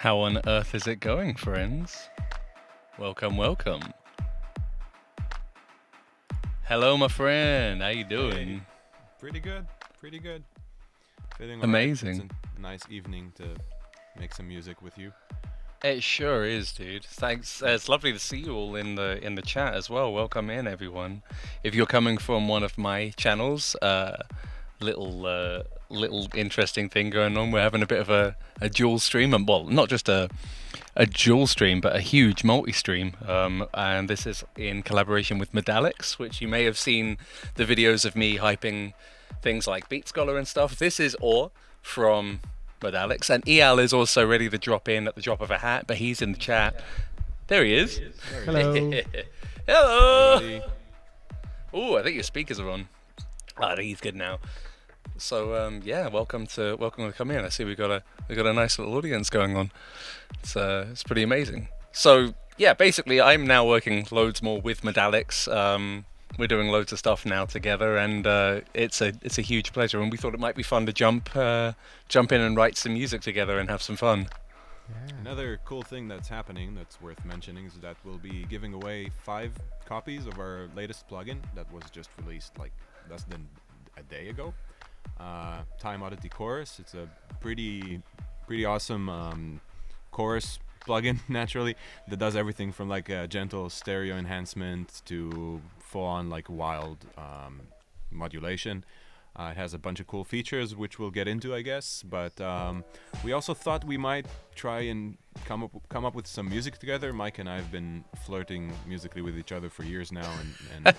How on earth is it going, friends? Welcome, welcome. Hello, my friend. How you doing? Hey, pretty good. Pretty good. Feeling alright. Amazing. It's a nice evening to make some music with you. It sure is, dude. Thanks. It's lovely to see you all in the chat as well. Welcome in, everyone. If you're coming from one of my channels, little interesting thing going on. We're having a bit of a dual stream, and well, not just a dual stream, but a huge multi-stream. And this is in collaboration with Modalics, which you may have seen the videos of me hyping things like Beat Scholar and stuff. This is Or from Modalics, and Eyal is also ready to drop in at the drop of a hat, but he's in the chat. There he is. Hello. Hello. Oh, I think your speakers are on. I think he's good now. So yeah, welcome to come in. I see we got a nice little audience going on. It's pretty amazing. So yeah, basically I'm now working loads more with Modalics. We're doing loads of stuff now together, and it's a huge pleasure. And we thought it might be fun to jump in and write some music together and have some fun. Yeah. Another cool thing that's happening that's worth mentioning is that we'll be giving away 5 copies of our latest plugin that was just released like less than a day ago. Oddity Chorus. It's a pretty awesome chorus plugin, naturally, that does everything from like a gentle stereo enhancement to full-on like wild modulation. It has a bunch of cool features which we'll get into, I guess, but we also thought we might try and come up with some music together. Mike and I have been flirting musically with each other for years now, and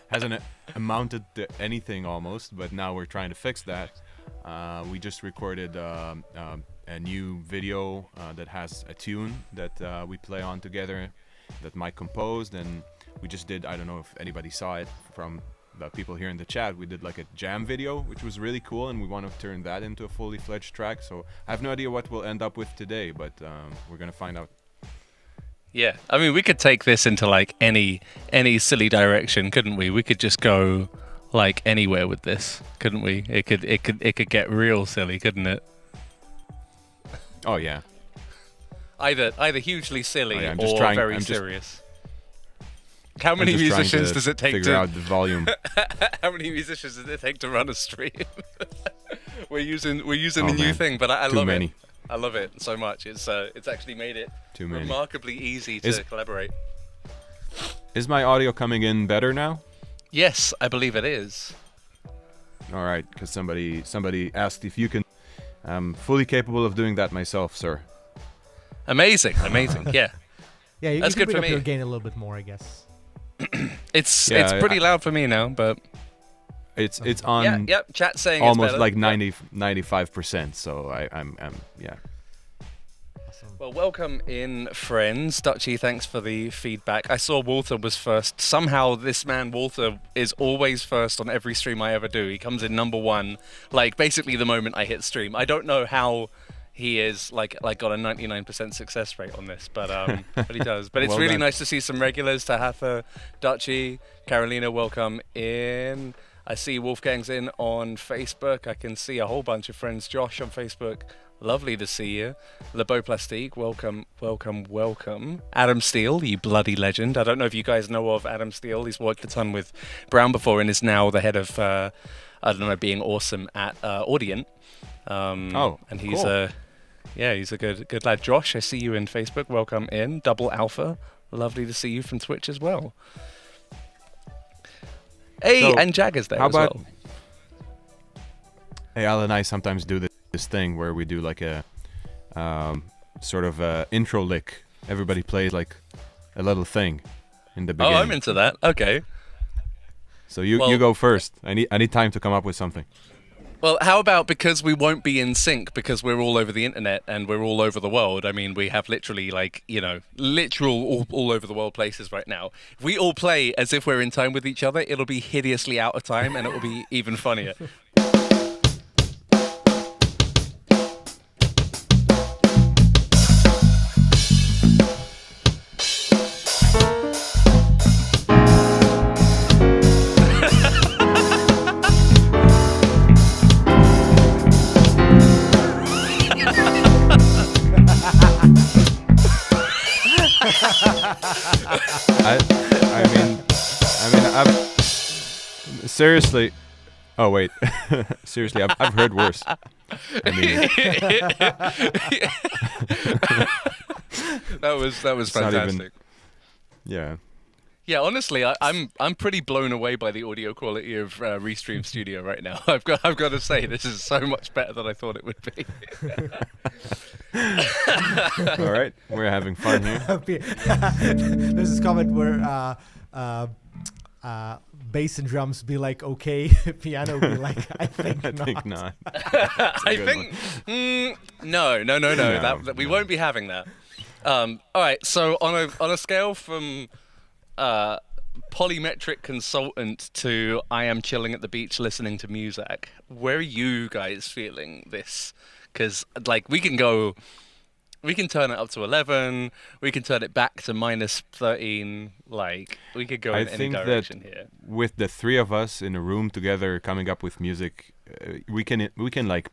hasn't amounted to anything almost, but now we're trying to fix that. We just recorded a new video that has a tune that we play on together that Mike composed, and we just did, I don't know if anybody saw it from the people here in the chat, we did like a jam video, which was really cool, and we want to turn that into a fully fledged track. So I have no idea what we'll end up with today, but we're gonna find out. Yeah, I mean, we could take this into like any silly direction, couldn't we? We could just go like anywhere with this, couldn't we? It could get real silly, couldn't it? Oh yeah. Either hugely silly or very serious. How many musicians does it take figure out the volume? How many musicians does it take to run a stream? we're using a new thing, but I love it. I love it so much. It's actually made it remarkably easy to collaborate. Is my audio coming in better now? Yes, I believe it is. All right, because somebody asked if you can. I'm fully capable of doing that myself, sir. Amazing, yeah. Yeah, you that's can good for bring up me. your gain a little bit more, I guess. It's pretty loud for me now, but it's on. Yeah, chat saying almost it's like 95%. So I'm yeah. Awesome. Well, welcome in, friends. Dutchy, thanks for the feedback. I saw Walter was first. Somehow this man Walter is always first on every stream I ever do. He comes in number one, like basically the moment I hit stream. I don't know how he is like got a 99% success rate on this, but but he does. But it's Well really done. nice to see some regulars. Tahatha, Dutchy, Carolina, welcome in. I see Wolfgang's in on Facebook. I can see a whole bunch of friends. Josh on Facebook. Lovely to see you. Le Beau Plastique, welcome. Adam Steele, you bloody legend. I don't know if you guys know of Adam Steele. He's worked a ton with Brown before and is now the head of, I don't know, being awesome at Audient. And he's cool. He's a good lad. Josh, I see you in Facebook. Welcome in. Double Alpha, lovely to see you from Twitch as well. Hey, So, and Jagger's there how as about- well. Hey, Al and I sometimes do this thing where we do like a sort of intro lick. Everybody plays like a little thing in the beginning. Oh, I'm into that. Okay. So you go first. I need time to come up with something. Well, how about, because we won't be in sync because we're all over the internet and we're all over the world. I mean, we have literally literal all over the world places right now. If we all play as if we're in time with each other, it'll be hideously out of time and it will be even funnier. I'm seriously. Oh wait, seriously, I've heard worse. I mean, that was fantastic. Yeah. Yeah, honestly, I'm pretty blown away by the audio quality of Restream Studio right now. I've got to say, this is so much better than I thought it would be. All right, we're having fun here. There's this comment where bass and drums be like okay, piano be like I think I not. think not. I think no. That we won't be having that. All right, so on a scale from polymetric consultant to I am chilling at the beach listening to music, where are you guys feeling this? Because we can turn it up to 11, we can turn it back to -13, we could go in any direction here. With the three of us in a room together coming up with music, we can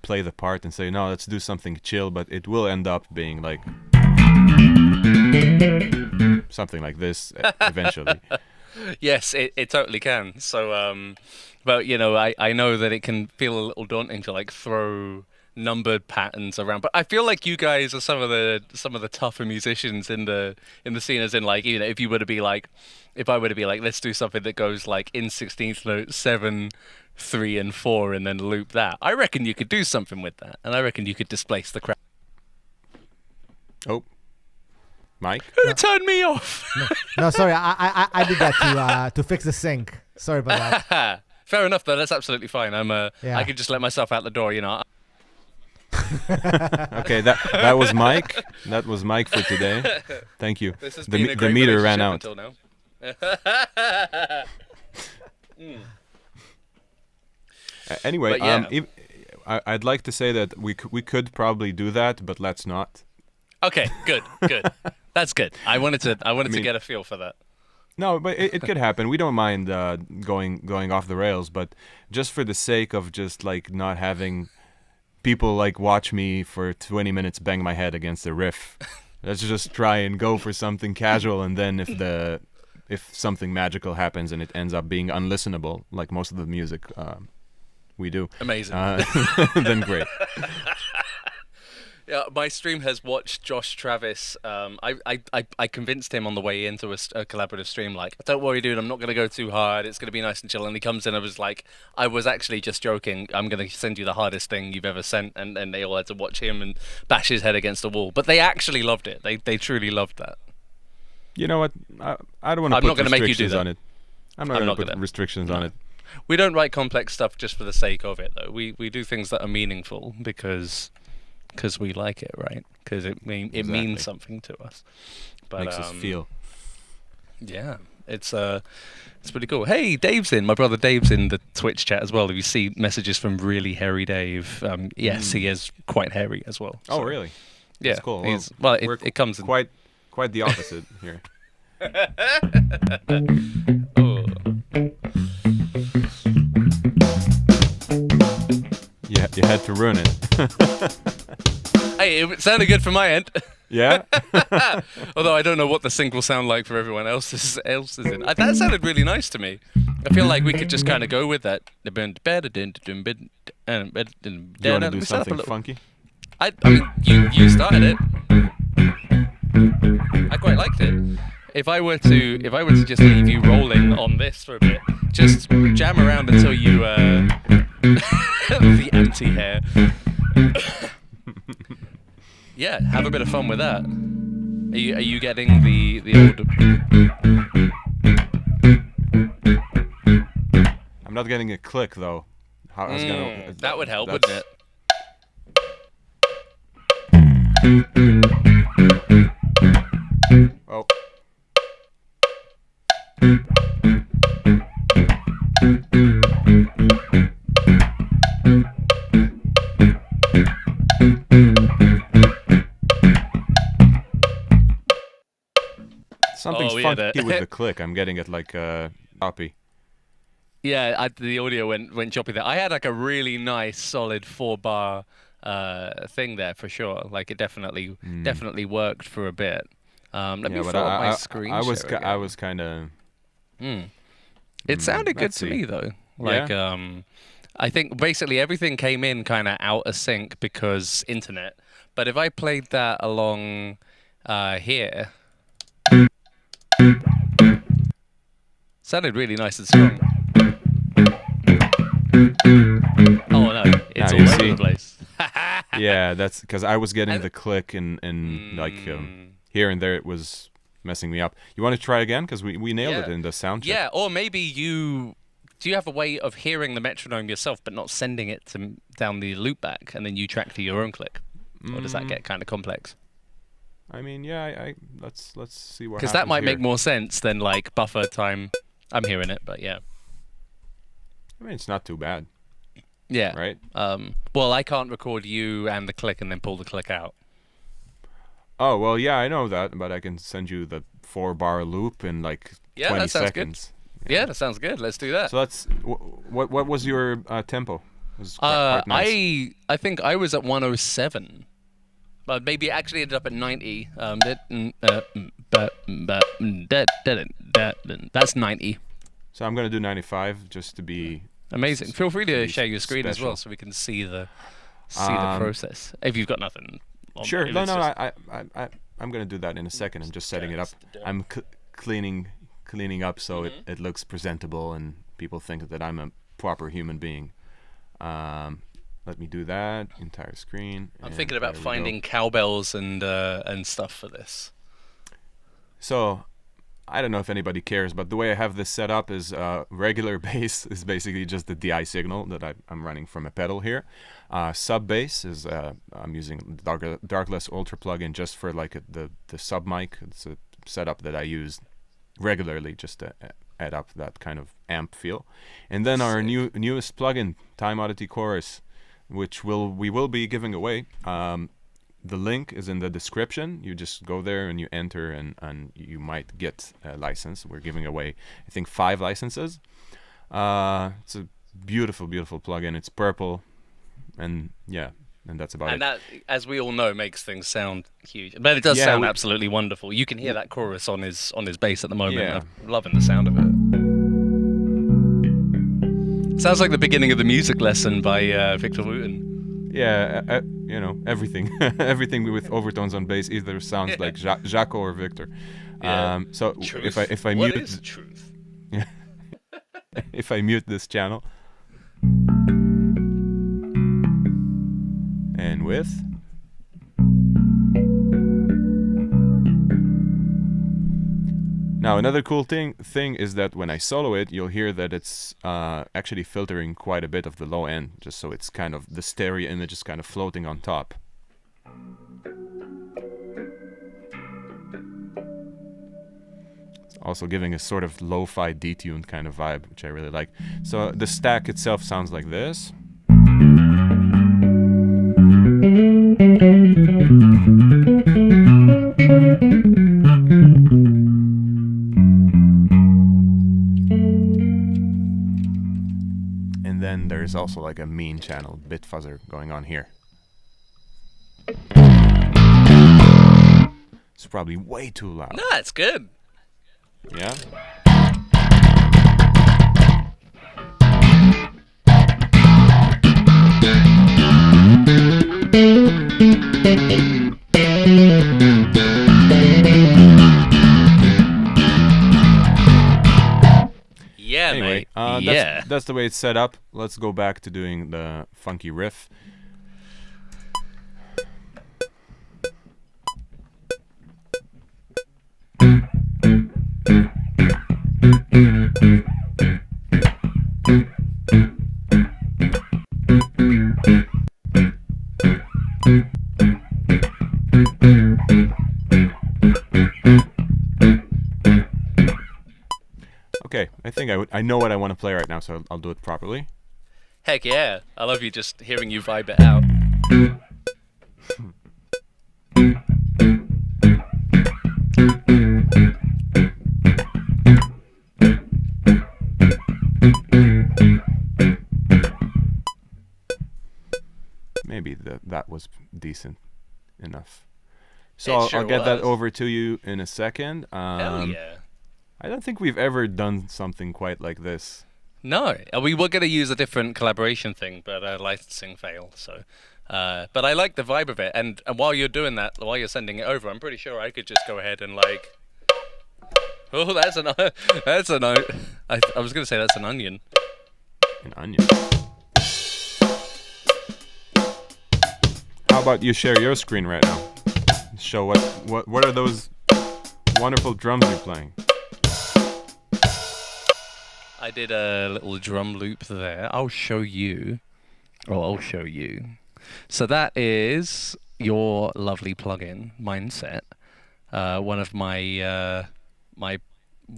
play the part and say, no, let's do something chill, but it will end up being like something like this eventually. Yes, it totally can. So, but I know that it can feel a little daunting to throw numbered patterns around, but I feel like you guys are some of the tougher musicians in the scene. As in, if you were to be if I were to be let's do something that goes in 16th note 7, 3, and 4, and then loop that. I reckon you could do something with that, and I reckon you could displace the crowd. Oh, Mike, Who turned me off? No, sorry, I did that to fix the sync. Sorry about that. Fair enough, though. That's absolutely fine. Yeah. I could just let myself out the door, you know. Okay, that was Mike. That was Mike for today. Thank you. This has The, been me- a the great meter ran relationship out. until now. Anyway, But yeah. I'd like to say that we could probably do that, but let's not. Okay, good. That's good. I wanted to mean- get a feel for that. No, but it could happen. We don't mind going off the rails, but just for the sake of just like not having people like watch me for 20 minutes bang my head against a riff, let's just try and go for something casual. And then if something magical happens and it ends up being unlistenable, like most of the music we do, Amazing. then great. Yeah, my stream has watched Josh Travis. I convinced him on the way into a collaborative stream, like, don't worry, dude, I'm not going to go too hard. It's going to be nice and chill. And he comes in, I was like, I was actually just joking. I'm going to send you the hardest thing you've ever sent. And they all had to watch him and bash his head against the wall. But they actually loved it. They truly loved that. You know what? I don't want to I'm put not gonna make you do restrictions that. on it. I'm not going to put restrictions on it. We don't write complex stuff just for the sake of it, though. We do things that are meaningful because we like it, right? Because it Exactly. means something to us. But, Makes us feel. Yeah, it's pretty cool. Hey, Dave's in. My brother Dave's in the Twitch chat as well. If you see messages from really hairy Dave, yes, he is quite hairy as well. Oh, So, really? Yeah, That's cool. it comes in. Quite the opposite here. Oh. Yeah, you had to ruin it. Hey, it sounded good from my end. Yeah? Although I don't know what the sync will sound like for everyone else's in. That sounded really nice to me. I feel like we could just kind of go with that. Do you want to do something funky? I mean, you started it. I quite liked it. If I were to just leave you rolling on this for a bit, just jam around until you the anti-hair. Yeah, have a bit of fun with that. Are you getting the old? I'm not getting a click though. How I was gonna, That would help, that's- wouldn't it? Oh. Something's Oh, yeah, funky with the click. I'm getting it like a copy. Yeah, the audio went choppy there. I had like a really nice solid 4-bar thing there for sure. Like it definitely worked for a bit. Let me but throw up my screen. I was share I again. was kind of. It sounded good let's to see. me though. Like I think basically everything came in kind of out of sync because internet. But if I played that along here, sounded really nice and strong. Oh no, it's Now all you over see. the place. Yeah, that's because I was getting And- the click and like here and there it was messing me up. You want to try again? Because we nailed it Yeah. in the sound check. Yeah, or maybe do you have a way of hearing the metronome yourself but not sending it down the loopback and then you track to your own click? Or does that get kind of complex? I mean, yeah, let's see what. Because that might here. make more sense than like buffer time. I'm hearing it, but yeah. I mean, it's not too bad, Yeah. right? Well, I can't record you and the click and then pull the click out. Oh well, yeah, I know that, but I can send you the 4-bar loop in like Yeah, 20 that sounds good. seconds. Yeah, that sounds good. Let's do that. So that's what was your tempo? It was quite nice. I think I was at 107. But maybe it actually ended up at 90. That's 90. So I'm gonna do 95 just to be. Amazing. Feel free to be share your screen as special. well so we can see the process. If you've got nothing. Sure. if No, it's no. just- I'm gonna do that in a second. I'm just setting it up. I'm cleaning up so it looks presentable and people think that I'm a proper human being. Let me do that entire screen. I'm and thinking about there we go. finding cowbells and stuff for this. So, I don't know if anybody cares, but the way I have this set up is regular bass is basically just the DI signal that I'm running from a pedal here. Sub bass is I'm using Darkless Ultra plugin just for like the sub mic. It's a setup that I use regularly just to add up that kind of amp feel. And then our newest plugin, Time Oddity Chorus, which we will be giving away. The link is in the description. You just go there and you enter, and you might get a license. We're giving away, I think, 5 licenses. It's a beautiful, beautiful plugin. It's purple, and yeah, and that's about it. And that, as we all know, makes things sound huge. But it does sound absolutely wonderful. You can hear that chorus on his bass at the moment. Yeah. I'm loving the sound of it. Sounds like the beginning of the music lesson by Victor Wooten. Yeah, you know, everything, everything with overtones on bass either sounds like Jaco or Victor. Yeah. So Truth. if I What mute is truth? if I mute this channel and with now another cool thing is that when I solo it, you'll hear that it's actually filtering quite a bit of the low end, just so it's kind of the stereo image is kind of floating on top. It's also giving a sort of lo-fi detuned kind of vibe, which I really like. So the stack itself sounds like this. And then there's also like a mean channel bit fuzzer going on here. It's probably way too loud. No, it's good. Yeah? Yeah, Anyway, mate. that's the way it's set up. Let's go back to doing the funky riff. Okay, I think I know what I want to play right now, so I'll do it properly. Heck yeah. I love you just hearing you vibe it out. Maybe that was decent enough. So It sure I'll get that was. over to you in a second. Hell yeah. I don't think we've ever done something quite like this. No, we were going to use a different collaboration thing, but licensing failed. So, but I like the vibe of it. And while you're doing that, while you're sending it over, I'm pretty sure I could just go ahead and like. Oh, that's an that's an. I was going to say that's an onion. An onion. How about you share your screen right now? Show what are those wonderful drums you're playing? I did a little drum loop there. I'll show you. Oh, I'll show you. So that is your lovely plugin, Mindset. One of my my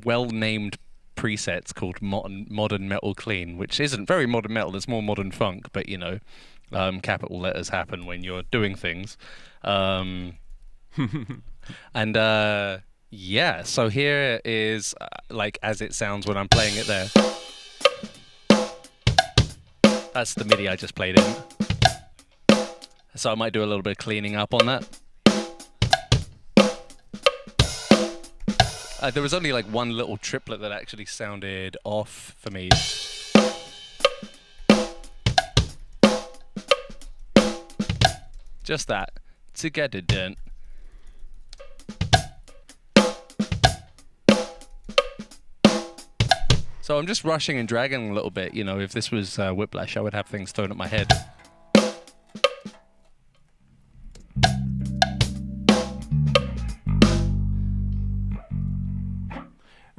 well-named presets called Modern Metal Clean, which isn't very modern metal. It's more modern funk, but you know, capital letters happen when you're doing things. And yeah, so here is like as it sounds when I'm playing it there. That's the MIDI I just played in. So I might do a little bit of cleaning up on that. There was only like one little triplet that actually sounded off for me. Just that. To get it done. So I'm just rushing and dragging a little bit. You know, if this was Whiplash, I would have things thrown at my head.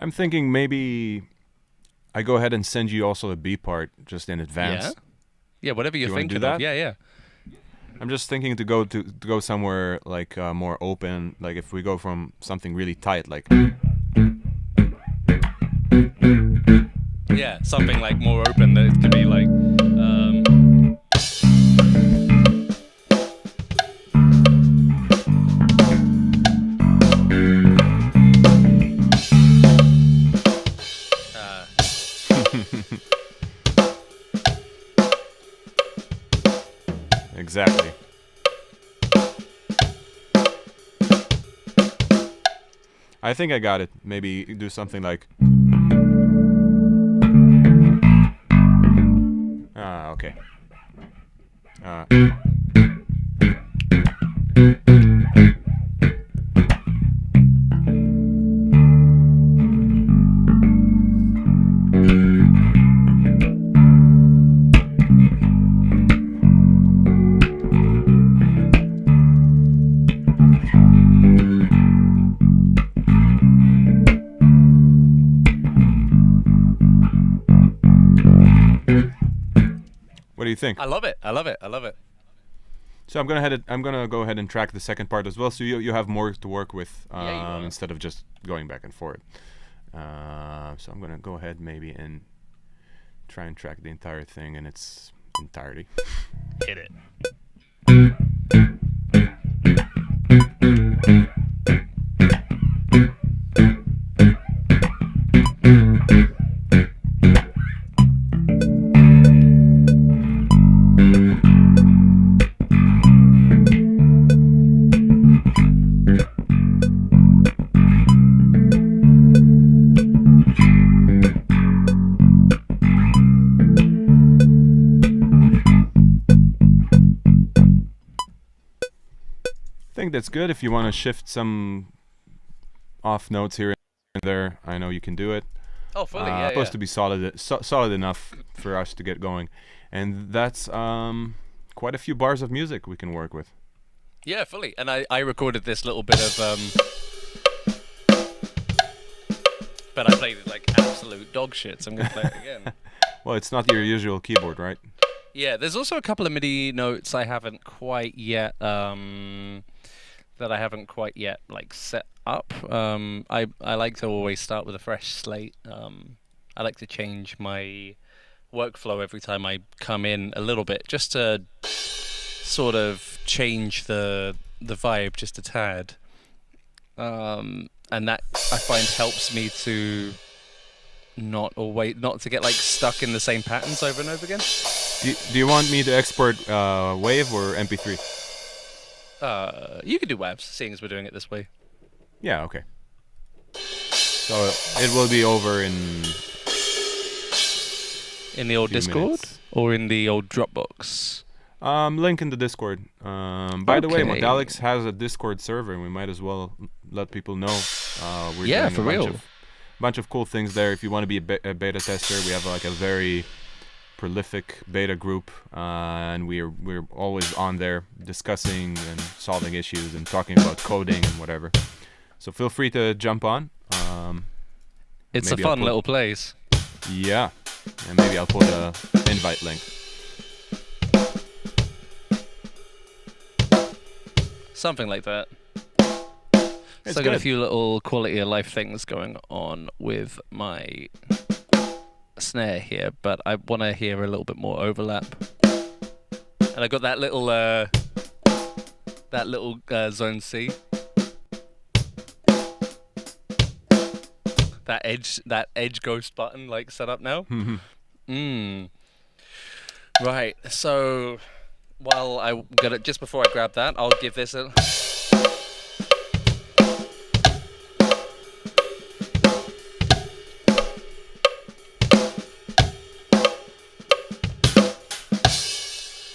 I'm thinking maybe I go ahead and send you also a B part just in advance. Yeah. Yeah, whatever you're you wanna thinking do of. that? Yeah, yeah. I'm just thinking to go somewhere like more open. Like if we go from something really tight, like Yeah, something like more open that it could be like. exactly. I think I got it. Maybe do something like. Okay. What do you think? I love it. I love it. I love it. So I'm gonna go ahead and track the second part as well, so you have more to work with will. instead of just going back and forth. So I'm gonna go ahead maybe and try and track the entire thing in its entirety. Hit it. I think that's good. If you want to shift some off notes here and there, I know you can do it. Oh, fully. Yeah, supposed yeah. to be solid enough for us to get going, and that's quite a few bars of music we can work with. Yeah, fully. And I recorded this little bit of but I played it like absolute dog shit, so I'm gonna play it again. Well, it's not your usual keyboard, right? Yeah, there's also a couple of MIDI notes I haven't quite yet like set up. I like to always start with a fresh slate. I like to change my workflow every time I come in a little bit, just to sort of change the vibe just a tad. And that I find helps me to not to get like stuck in the same patterns over and over again. Do you want me to export WAV or MP3? You could do WAVs, seeing as we're doing it this way. Yeah, okay. So it will be over in the old Discord minutes. or in the old Dropbox. Link in the Discord. By the way, Okay. Modalics has a Discord server, and we might as well let people know. We're Yeah, doing for a real. bunch of cool things there. If you want to be a beta tester, we have like a very prolific beta group, and we're always on there discussing and solving issues and talking about coding and whatever. So feel free to jump on. It's a maybe I'll fun put- little place. Yeah, and maybe I'll put a invite link. Something like that. It's So I got a good. few little quality of life things going on with my snare here, but I want to hear a little bit more overlap. And I got that little zone C. That edge ghost button like set up now. Right. So while I got it, just before I grab that, I'll give this a.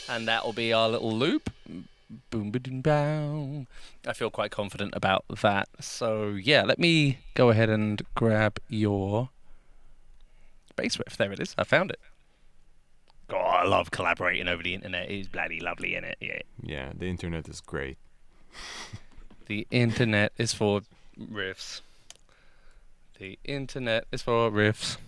And that will be our little loop. Boom, ba-doom, bow. I feel quite confident about that. So yeah, let me go ahead and grab your bass riff. There it is. I found it. God, I love collaborating over the internet. It's bloody lovely, innit? Yeah. Yeah, the internet is great. The internet is for riffs. The internet is for riffs.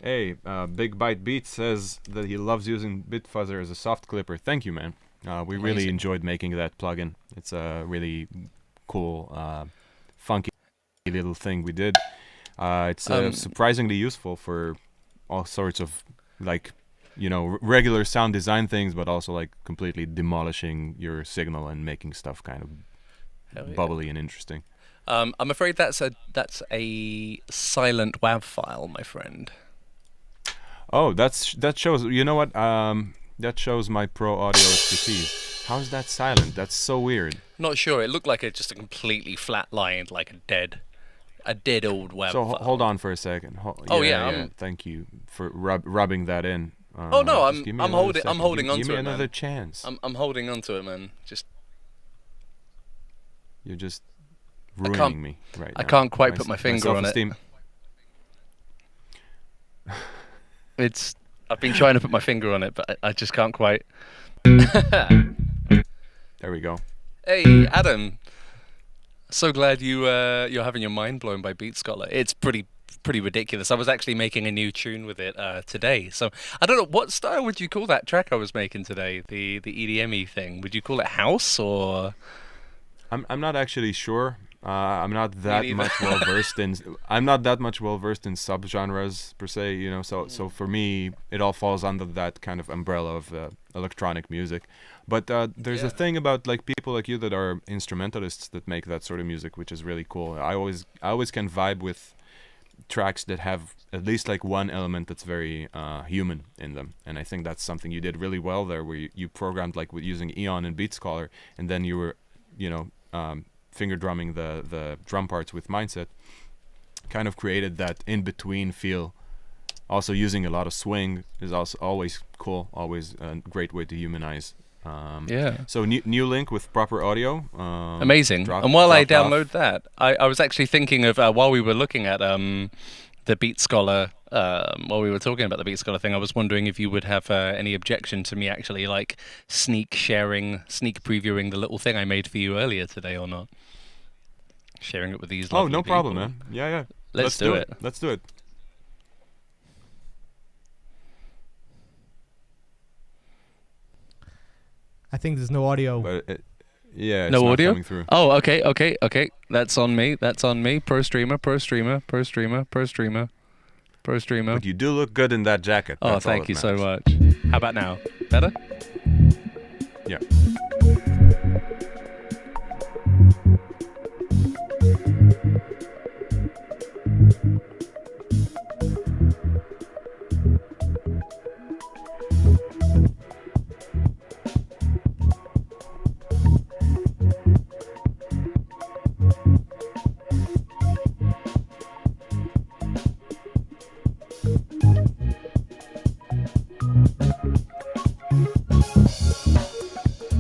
Hey, Big Bite Beat says that he loves using Bitfuzzer as a soft clipper. Thank you, man. We really Amazing. enjoyed making that plugin. It's a really cool, funky little thing we did. It's surprisingly useful for all sorts of, like, regular sound design things, but also like completely demolishing your signal and making stuff kind of bubbly and interesting. I'm afraid that's a silent WAV file, my friend. Oh, that shows. You know what? That shows my pro audio expertise. How is that silent? That's so weird. Not sure. It looked like just a completely flat line, like a dead old WAV So file. hold on for a second. Yeah. Thank you for rubbing that in. Oh no, I'm holding on give to me it, another man. chance. I'm holding on to it, man. You're just ruining me right now. I can't quite put my finger on it. self-esteem. I've been trying to put my finger on it, but I just can't quite. There we go. Hey, Adam. So glad you're having your mind blown by Beat Scholar. It's pretty ridiculous. I was actually making a new tune with it today. So I don't know, what style would you call that track I was making today? The EDM-y thing. Would you call it house or? I'm not actually sure. I'm not that much well versed in. I'm not that much well versed in subgenres per se. So for me, it all falls under that kind of umbrella of electronic music. But there's a thing about like people like you that are instrumentalists that make that sort of music, which is really cool. I always can vibe with tracks that have at least like one element that's very human in them, and I think that's something you did really well there, where you programmed like with using Eon and Beat Scholar, and then you were finger drumming the drum parts with Mindset, kind of created that in between feel. Also using a lot of swing is also always cool, always a great way to humanize. So new link with proper audio. Amazing. And while I download that, I was actually thinking of while we were looking at the Beat Scholar, while we were talking about the Beat Scholar thing, I was wondering if you would have any objection to me actually like sneak previewing the little thing I made for you earlier today or not. Sharing it with these lovely no problem, people. man. Yeah. Let's do it. Let's do it. I think there's no audio. But it's no not audio coming through. Oh, okay. That's on me. Pro streamer. But you do look good in that jacket. Oh, That's all thank that you so matters. much. How about now? Better? Yeah.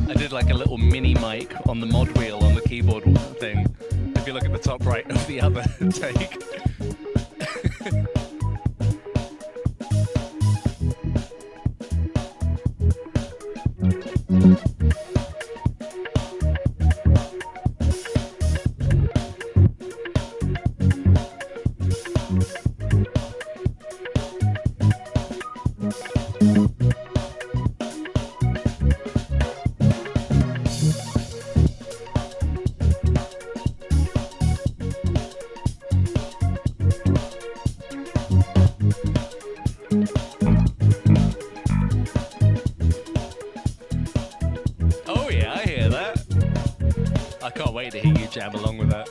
I did like a little mini mic on the mod wheel on the keyboard thing. If you look at the top right of the other take. Oh yeah, I hear that. I can't wait to hear you jam along with that.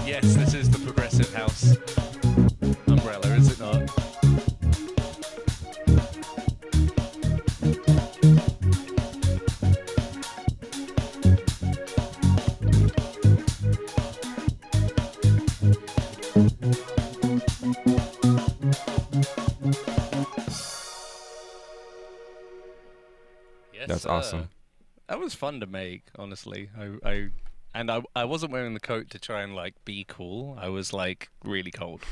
Yes, this is the progressive house umbrella, is it not? Yes, That's awesome. That was fun to make, honestly. I wasn't wearing the coat to try and like be cool. I was like really cold.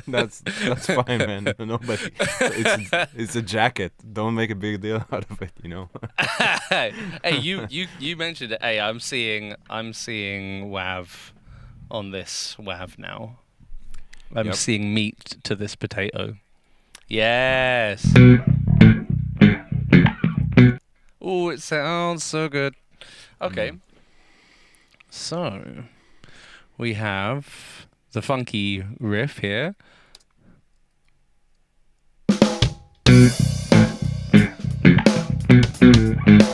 That's fine, man. Nobody. It's a jacket. Don't make a big deal out of it. You know. Hey, you mentioned it. Hey, I'm seeing WAV on this WAV now. I'm Yep. seeing meat to this potato. Yes. Oh, it sounds so good. Okay. So, we have the funky riff here.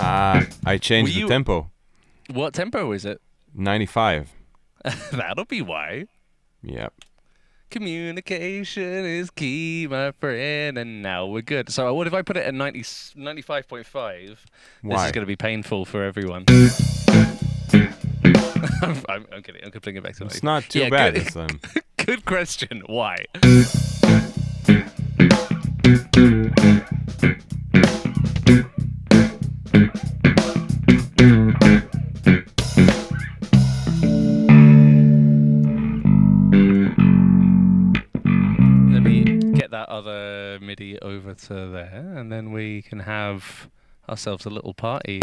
I changed the you- tempo. What tempo is it? 95. That'll be why. Yep. Communication is key, my friend, and now we're good. So what if I put it at 95.5? This Why? is going to be painful for everyone. I'm kidding. I'm putting it back to It's not too Yeah, bad. good. It's, Good question. Why? Let me get that other MIDI over to there, and then we can have ourselves a little party.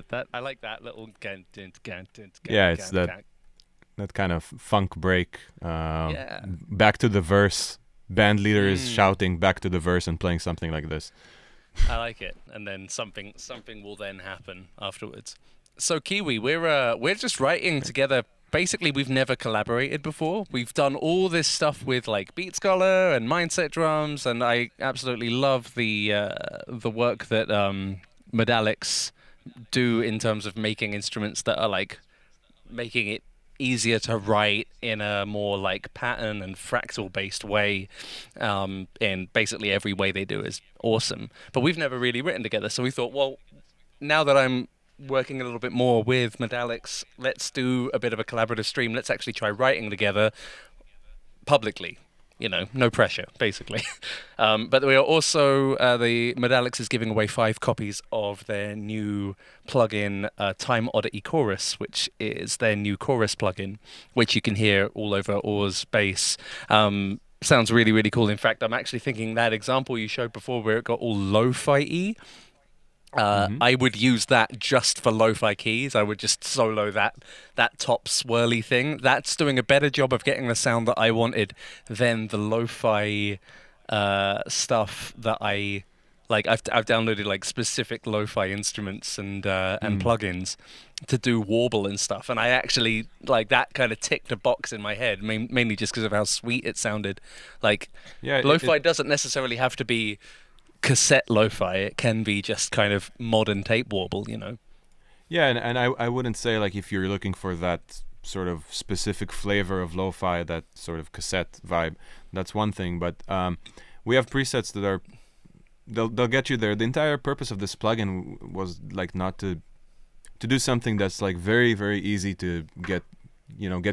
That I like that little Yeah, it's that kind of funk break. Yeah. Back to the verse. Band leader is shouting back to the verse and playing something like this. I like it, and then something will then happen afterwards. So Kiwi, we're just writing together. Basically, we've never collaborated before. We've done all this stuff with like Beat Scholar and Mindset Drums, and I absolutely love the work that Modalics do in terms of making instruments that are like making it easier to write in a more like pattern and fractal based way, and basically every way they do is awesome. But we've never really written together, so we thought, well, now that I'm working a little bit more with Modalics, let's do a bit of a collaborative stream. Let's actually try writing together publicly. You know, no pressure, basically. But we are also, the Modalics is giving away 5 copies of their new plugin, Time Oddity Chorus, which is their new chorus plugin, which you can hear all over Oar's bass. Sounds really, really cool. In fact, I'm actually thinking that example you showed before where it got all lo-fi-y, I would use that just for lo-fi keys. I would just solo that top swirly thing. That's doing a better job of getting the sound that I wanted than the lo-fi stuff that I like. I've downloaded like specific lo-fi instruments and plugins to do warble and stuff, and I actually like that kind of ticked a box in my head, mainly just because of how sweet it sounded. Like, lo-fi doesn't necessarily have to be cassette lo-fi. It can be just kind of modern tape warble, you know. Yeah, and I wouldn't say like if you're looking for that sort of specific flavor of lo-fi, that sort of cassette vibe, that's one thing. But we have presets that are they'll get you there. The entire purpose of this plugin was like not to do something that's like very, very easy to get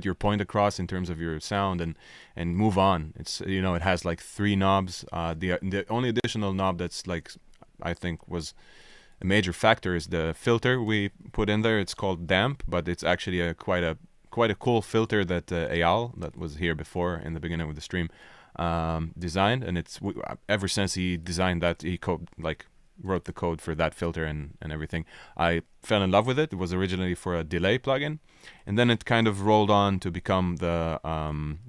your point across in terms of your sound and move on. It's it has like 3 knobs. The only additional knob that's like I think was a major factor is the filter we put in there. It's called Damp, but it's actually quite a cool filter that Eyal, that was here before in the beginning of the stream, designed, and it's ever since he designed that, he wrote the code for that filter and everything. I fell in love with it. It was originally for a delay plugin, and then it kind of rolled on to become the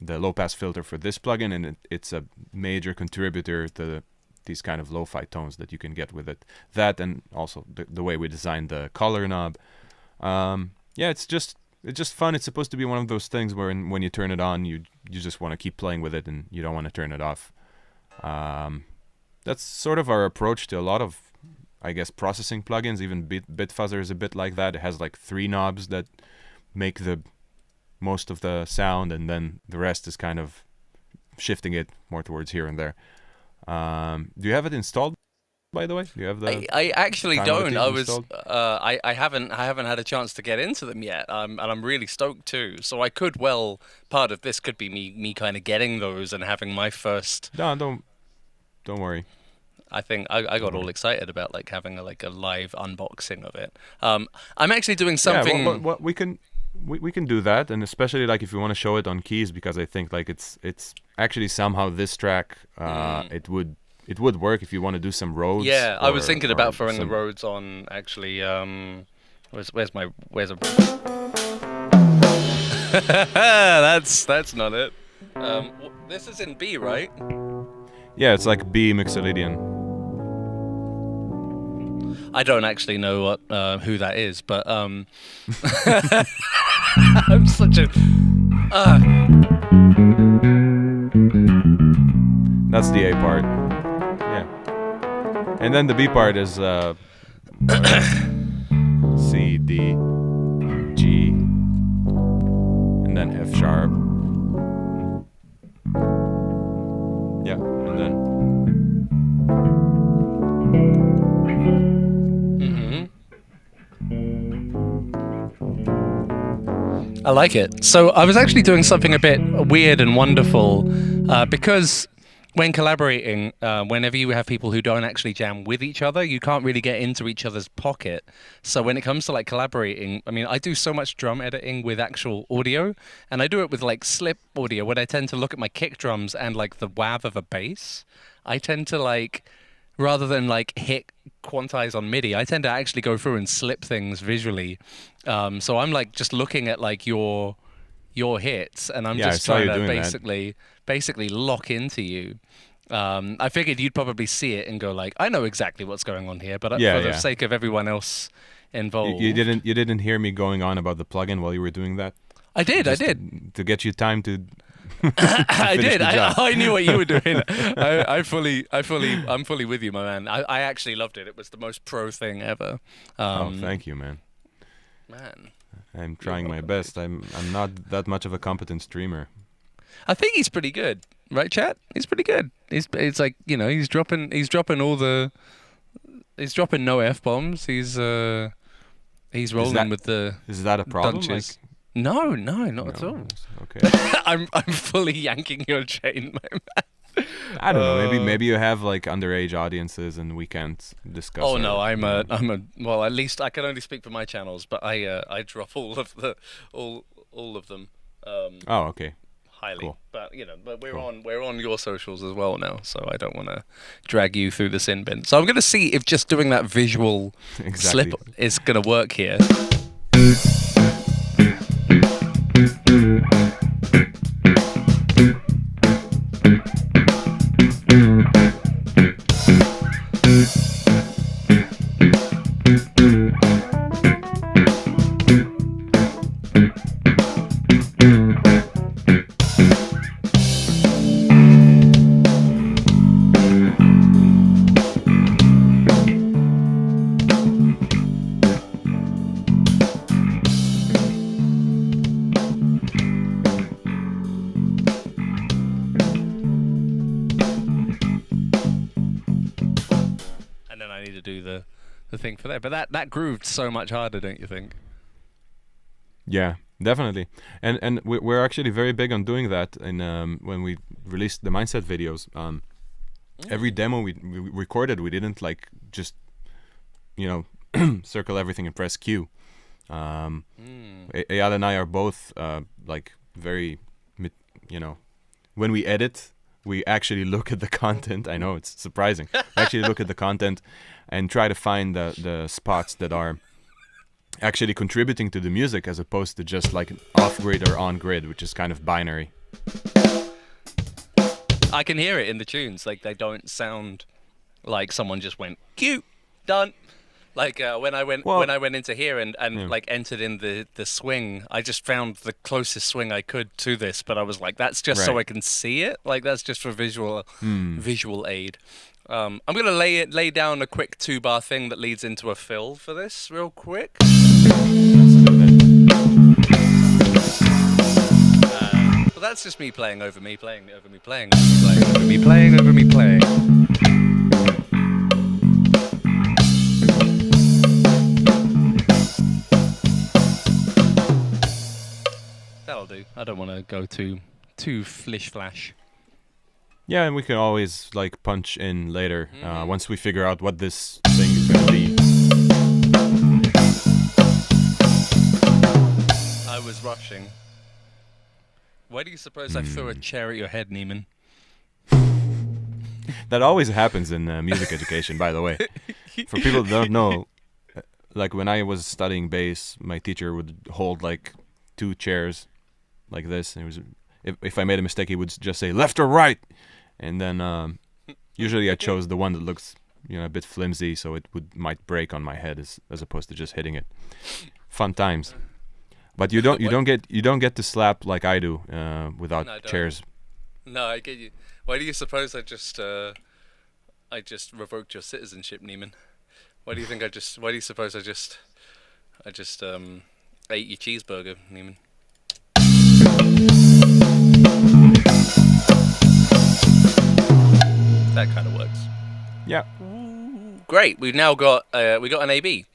low pass filter for this plugin, and it's a major contributor to these kind of lo-fi tones that you can get with it. That, and also the way we designed the color knob. It's just fun. It's supposed to be one of those things where when you turn it on, you just want to keep playing with it and you don't want to turn it off. That's sort of our approach to a lot of, I guess, processing plugins. Even Bitfuzzer is a bit like that. It has like 3 knobs that make the most of the sound, and then the rest is kind of shifting it more towards here and there. Do you have it installed, by the way? Do you have the? I actually Time don't. Oddity I was installed? I haven't had a chance to get into them yet. And I'm really stoked too. So I could part of this could be me kind of getting those and having my first. No, don't worry. I think I got all excited about like having a live unboxing of it. I'm actually doing something. Yeah, well, we can do that, and especially like if you want to show it on keys, because I think like it's actually somehow this track it would work if you want to do some roads. Yeah, I was thinking about throwing the some... roads on. Actually, where's a? That's not it. This is in B, right? Yeah, it's like B Mixolydian. I don't actually know what who that is, but I'm such a. That's the A part. Yeah, and then the B part is C, D, G, and then F sharp. Yeah, and then. I like it. So I was actually doing something a bit weird and wonderful because when collaborating, whenever you have people who don't actually jam with each other, you can't really get into each other's pocket. So when it comes to like collaborating, I mean, I do so much drum editing with actual audio, and I do it with like slip audio when I tend to look at my kick drums and like the wav of a bass. I tend to like, rather than like hit quantize on MIDI, I tend to actually go through and slip things visually. So I'm like just looking at like your hits, and I'm just trying to basically lock into you. I figured you'd probably see it and go like, I know exactly what's going on here, but for the sake of everyone else involved, you didn't hear me going on about the plugin while you were doing that. I did. To get you time to. I did. I knew what you were doing. I'm fully with you, my man. I actually loved it. It was the most pro thing ever. Thank you, man. I'm trying my best. I'm not that much of a competent streamer. I think he's pretty good, right, chat? He's pretty good. It's like, you know, he's dropping no F-bombs. He's rolling with the. Is that a problem? Like, no, not at all. Okay. I'm fully yanking your chain, my man. I don't know. Maybe you have like underage audiences, and we can't discuss. Oh no, I'm a. Well, at least I can only speak for my channels, but I drop all of them. Oh, okay. Highly, cool. But you know, we're on your socials as well now, so I don't want to drag you through the sin bin. So I'm going to see if just doing that visual slip is going to work here. The thing for that, but that grooved so much harder, don't you think? Yeah, definitely. And we're actually very big on doing that. And when we released the Mindset videos, every demo we recorded, we didn't like just circle everything and press Q. Eyal and I are both like very, when we edit, we actually look at the content. I know it's surprising. We actually look at the content and try to find the spots that are actually contributing to the music, as opposed to just like off-grid or on-grid, which is kind of binary. I can hear it in the tunes. Like, they don't sound like someone just went, cute, done. Like when I went into here and like entered in the swing, I just found the closest swing I could to this, but I was like, that's just so I can see it. Like, that's just for visual aid. I'm gonna lay down a quick 2-bar thing that leads into a fill for this real quick. Well, that's just me playing over me playing over me playing over me playing over me playing over me playing. That'll do. I don't want to go too flish flash. Yeah, and we can always like punch in later once we figure out what this thing is gonna be. I was rushing. Why do you suppose I threw a chair at your head, Neiman? That always happens in music education, by the way. For people that don't know, like when I was studying bass, my teacher would hold like 2 chairs like this. And it was if I made a mistake, he would just say left or right, and then usually I chose the one that looks a bit flimsy, so it might break on my head as opposed to just hitting it. Fun times. But you don't get to slap like I do without chairs. No, I get you. Why do you suppose I just revoked your citizenship, Neiman? Why do you suppose I just ate your cheeseburger, Neiman? That kind of works. Yeah. Great. We've now got an AB.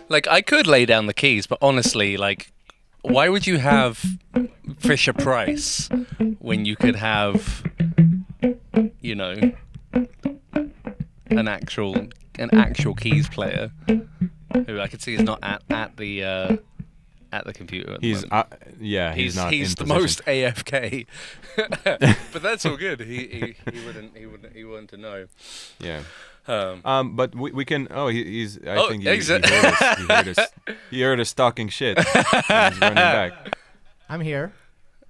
Like, I could lay down the keys, but honestly, like, why would you have Fisher Price when you could have, an actual keys player who I could see is not at the computer. He's not. He's the most AFK, but that's all good. He wouldn't to know. Yeah. But we can. Oh, he's. I think he heard us talking shit. He's running back. I'm here.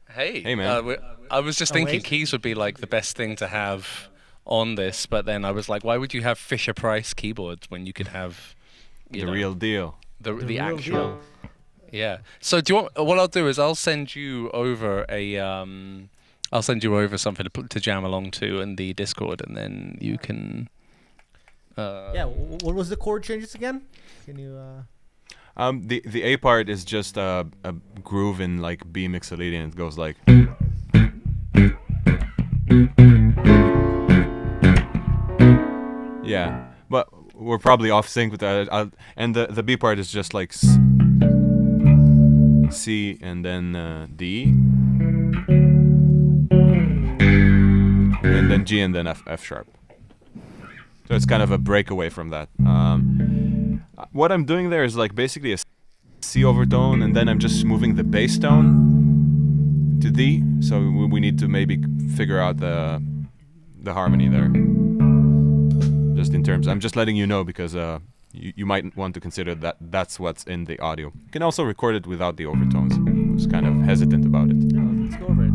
Hey, man. I was just thinking keys would be like the best thing to have on this, but then I was like, why would you have Fisher Price keyboards when you could have the real deal? The actual deal. Yeah. So do you want? What I'll do is I'll send you over something to jam along to in the Discord, and then you can. What was the chord changes again? Can you? The A part is just a groove in like B mixolydian. It goes like. Yeah, but we're probably off sync with that. And the B part is just like C and then D, and then G and then F sharp. So it's kind of a breakaway from that. What I'm doing there is like basically a C overtone, and then I'm just moving the bass tone to D. So we need to maybe figure out the harmony there. Just in terms, I'm just letting you know because you might want to consider that's what's in the audio. You can also record it without the overtones. I was kind of hesitant about it. Yeah, let's go over it.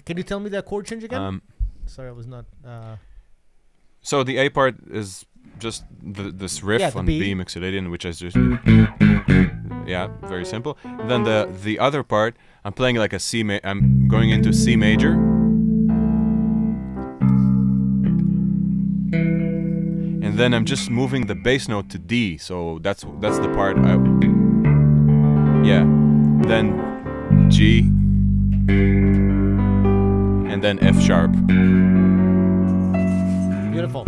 Can you tell me that chord change again? Sorry, I was not. So the A part is just this riff on B mixolydian, which is just very simple. And then the other part, I'm playing like a C. I'm going into C major, and then I'm just moving the bass note to D. So that's the part. Then G. And then F sharp. Beautiful.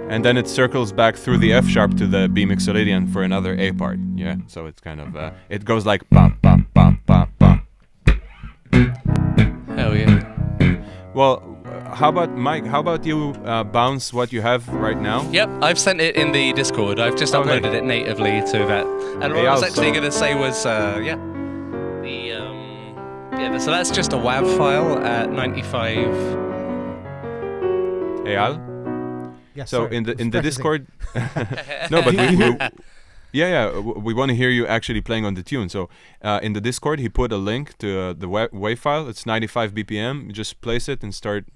And then it circles back through the F sharp to the B mixolydian for another A part. Yeah, so it's kind of it goes like bum bum bum bum bum. Hell yeah. Well, how about Mike? How about you bounce what you have right now? Yep, I've sent it in the Discord. I've just uploaded it natively to that. And what I was actually going to say was, so that's just a WAV file at 95. Eyal? Yeah, so sorry, in the Discord, no, but we want to hear you actually playing on the tune. So in the Discord, he put a link to the WAV file. It's 95 BPM. You just place it and start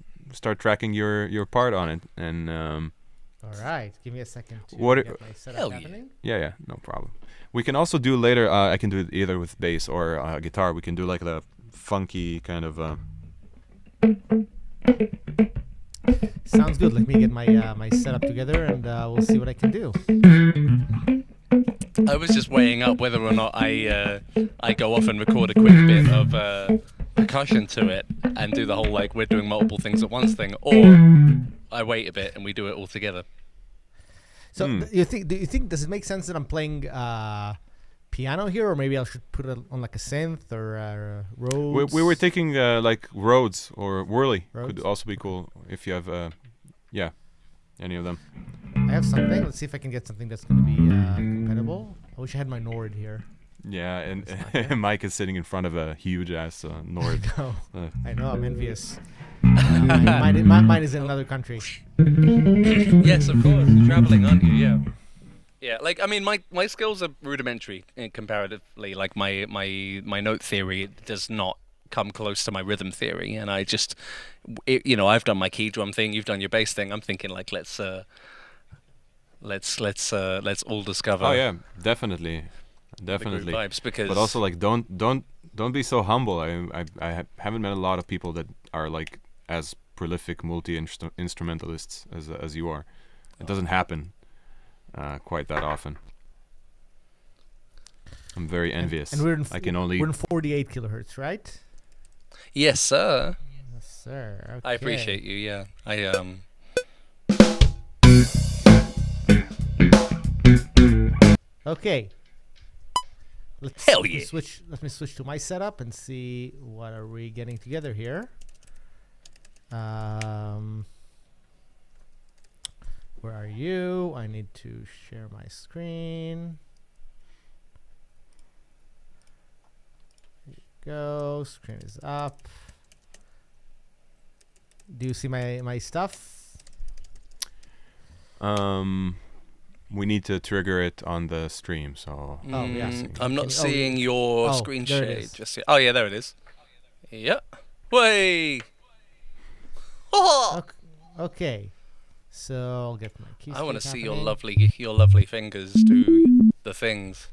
tracking your part on it, and All right, give me a second to What get my setup Hell yeah. happening. Yeah, no problem. We can also do later. I can do it either with bass or guitar. We can do like the funky kind of. Sounds good. Let me get my my setup together, and we'll see what I can do. I was just weighing up whether or not I go off and record a quick bit of percussion to it and do the whole like we're doing multiple things at once thing, or I wait a bit and we do it all together. So, do you think does it make sense that I'm playing piano here, or maybe I should put it on like a synth or Rhodes? We were thinking like Rhodes or Whirly Rhodes? could also be cool if you have any of them. I have something. Let's see if I can get something that's going to be compatible. I wish I had my Nord here. Yeah, and It's not there. Mike is sitting in front of a huge ass Nord. No, Uh, I know. I'm envious. Mine is in another country. Yes, of course. You're traveling, aren't you? Yeah. Yeah, like I mean, my skills are rudimentary comparatively. Like my note theory does not come close to my rhythm theory, and I just, I've done my key drum thing. You've done your bass thing. I'm thinking like let's all discover. oh yeah, definitely, the groove vibes because. But also like don't be so humble. Haven't met a lot of people that are like as prolific multi-instrumentalists as you are. It doesn't happen quite that often. I'm very envious. And we're in 48 kilohertz, right? Yes, sir. Yes, sir. Okay. I appreciate you. Yeah, Okay. Hell let me yeah. Let me switch to my setup and see what are we getting together here. Where are you? I need to share my screen. There you go. Screen is up. Do you see my stuff? We need to trigger it on the stream, so. Oh, yeah. I'm not Can you- seeing your screen there it shade is. just yet. Oh yeah, there it is. Yep. Way. Oh! Okay. So I'll get my keys. I want to see your lovely fingers do the things.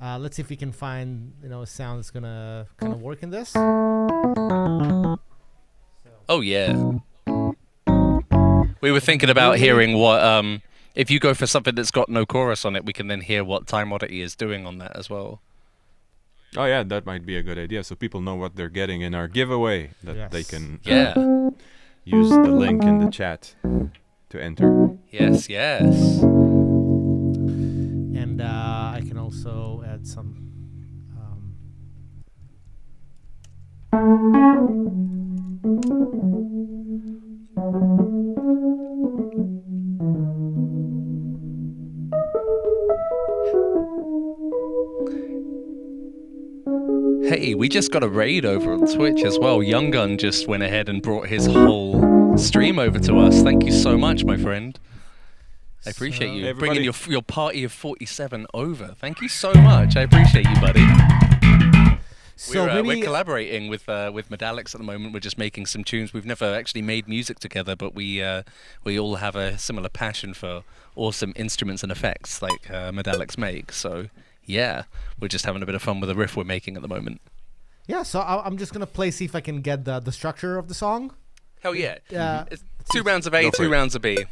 Let's see if we can find a sound that's gonna kind of work in this. Oh yeah. We were thinking about hearing what if you go for something that's got no chorus on it, we can then hear what Time Oddity is doing on that as well. Oh yeah, that might be a good idea, so people know what they're getting in our giveaway. That they Yes. can Yeah. use the link in the chat to enter. Yes, yes. And I can also add some. Hey, we just got a raid over on Twitch as well. Young Gun just went ahead and brought his whole stream over to us. Thank you so much, my friend. I appreciate So- you Everybody- bringing your party of 47 over. Thank you so much. I appreciate you, buddy. So we're maybe collaborating with Modalics at the moment. We're just making some tunes. We've never actually made music together, but we all have a similar passion for awesome instruments and effects like Modalics make. So yeah, we're just having a bit of fun with the riff we're making at the moment. yeah. So I'm just gonna play, see if I can get the structure of the song. Hell yeah! Uh, It's 2 rounds of A, Go for 2 it. rounds of B.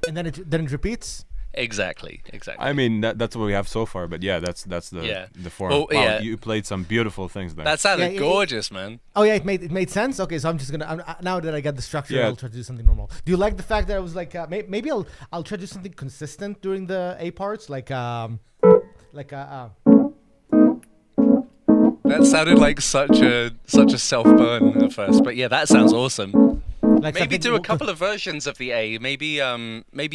and then it repeats. Exactly. I mean, that's what we have so far. But yeah, that's the form. Well, wow, yeah. you played some beautiful things there. That sounded Yeah, gorgeous, man. Oh yeah, it made sense. Okay, so I'm just gonna now that I got the structure, Yeah. I'll try to do something normal. Do you like the fact that I was like maybe I'll try to do something consistent during the A parts, like That sounded like such a self burn at first, but yeah, that sounds awesome. like Maybe something do a couple of versions of the A. Maybe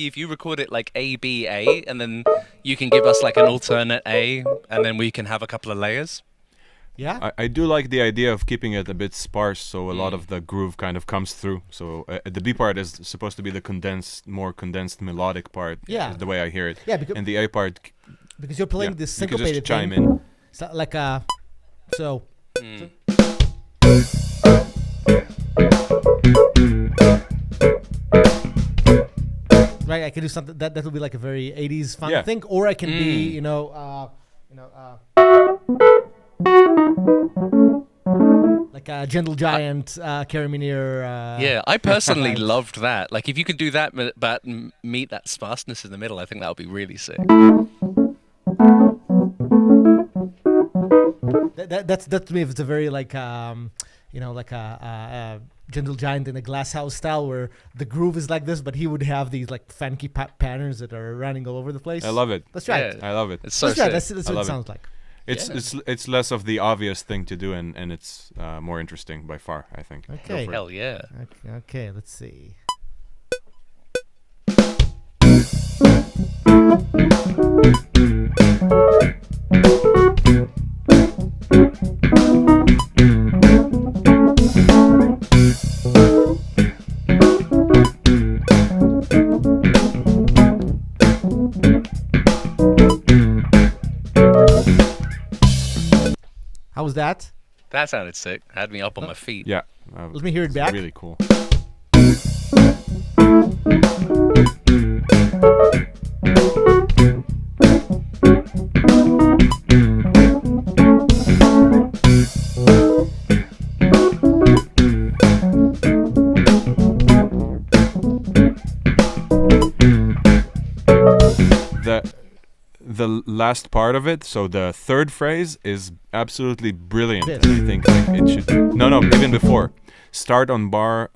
if you record it like A B A, and then you can give us like an alternate A, and then we can have a couple of layers. Yeah. I do like the idea of keeping it a bit sparse, so a lot of the groove kind of comes through. So the B part is supposed to be the more condensed melodic part. Yeah. Is the way I hear it. Yeah, because And the A part, because you're playing this you can syncopated just chime thing. in. So, like so. Right, I can do something that will be like a very 80s fun thing, or I can be, like a gentle giant, carry me near. Yeah, I personally loved that. Like, if you could do that, but meet that sparseness in the middle, I think that would be really sick. That's to me, it's a very like like a gentle giant in a glass house style where the groove is like this, but he would have these like funky patterns that are running all over the place. I love it. That's right. Yeah. I love it. It's so That's right. sick. That's what it sounds like. It's less of the obvious thing to do, and it's more interesting by far, I think. Go Okay. for it. Hell yeah. Okay, let's see. How was that? That sounded sick. Had me up on my feet. Yeah. Let me hear it it's back. Really cool. The last part of it, so the third phrase is absolutely brilliant. This. And I think like it should no even before. Start on bar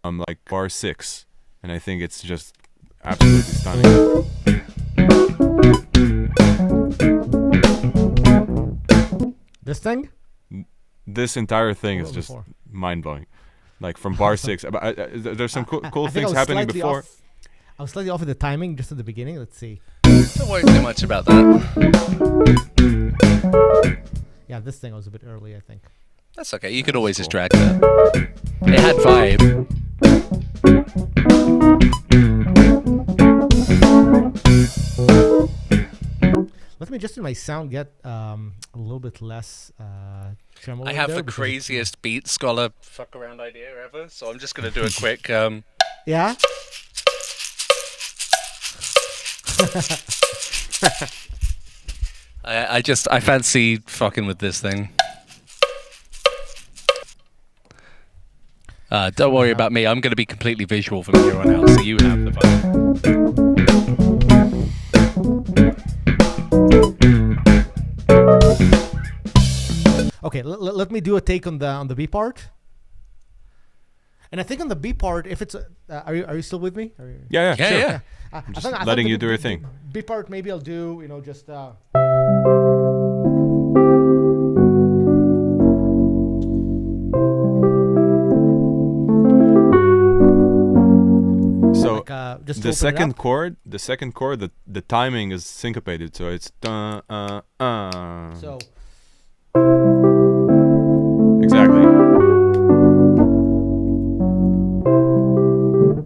like bar 6, and I think it's just absolutely stunning. This thing? This entire thing is Well, just before. mind blowing. Like from bar 6, there's some cool I think I things was happening slightly before. I was slightly off at the timing just at the beginning. Let's see. Don't worry too much about that. Yeah, this thing was a bit early, I think. That's okay. You could always just drag that. It had vibe. Let me just in my sound get a little bit less tremolo. I have there the because craziest beat scholar fuck around idea ever, so I'm just gonna do a quick. Yeah. I fancy fucking with this thing. Don't worry about me. I'm gonna be completely visual from here on out, so you have the vibe. Okay, let me do a take on the B part. And I think on the B part, if it's are you still with me? Yeah, Yeah, sure. yeah. I Just thought letting the you do your thing. B part, maybe I'll do just. So Just the second chord, the timing is syncopated, so it's So exactly.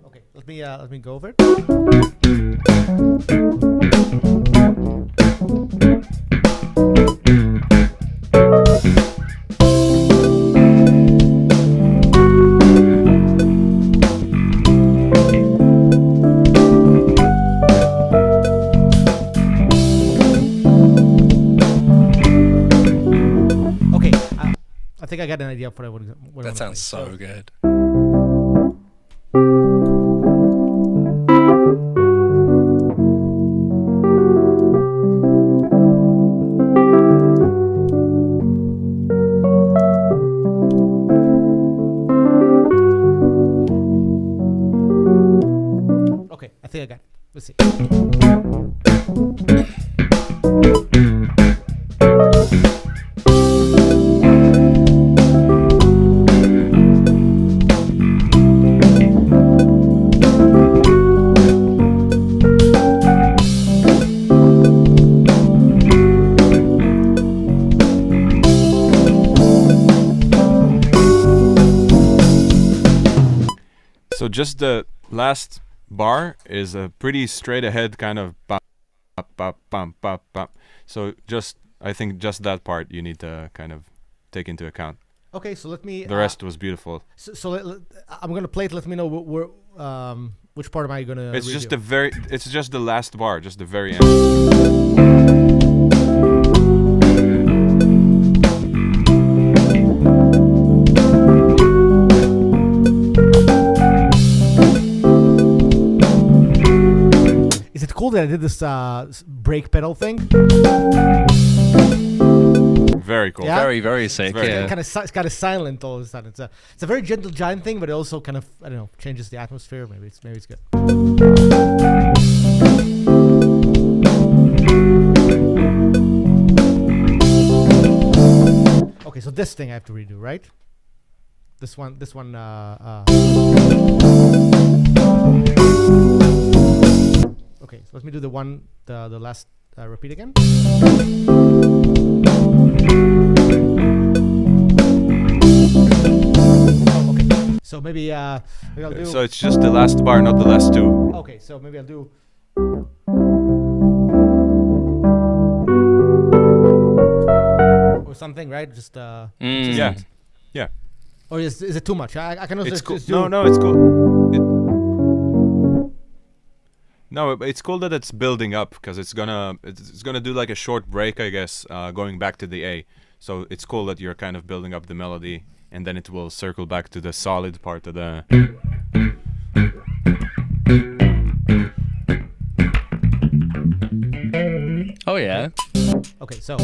okay, let me go over it. Okay, I think I got an idea for what I That wanna sounds play. so good. So just the last bar is a pretty straight ahead kind of bum, bum, bum, bum, bum. So I think just that part you need to kind of take into account. Okay, so let me. The rest was beautiful. So I'm gonna play it. Let me know which part am I gonna. It's redo? It's just the last bar, just the very end. Is it cool that I did this brake pedal thing? Very cool. Yeah? Very, very sick. very Yeah. It's kind of silent all of a sudden. It's a very gentle giant thing, but it also kind of, I don't know, changes the atmosphere. Maybe it's good. Okay, so this thing I have to redo, right? This one. Okay, so let me do the last repeat again. Oh, okay. So maybe I'll do. So it's just the last bar, not the last two. Okay, so maybe I'll do. Or something, right? Just Yeah. Yeah. Or is it too much? I can also It's cool. just do. No, it's cool. No, it's cool that it's building up because it's gonna do like a short break, I guess, going back to the A. So it's cool that you're kind of building up the melody, and then it will circle back to the solid part of the. Oh yeah. Okay, so.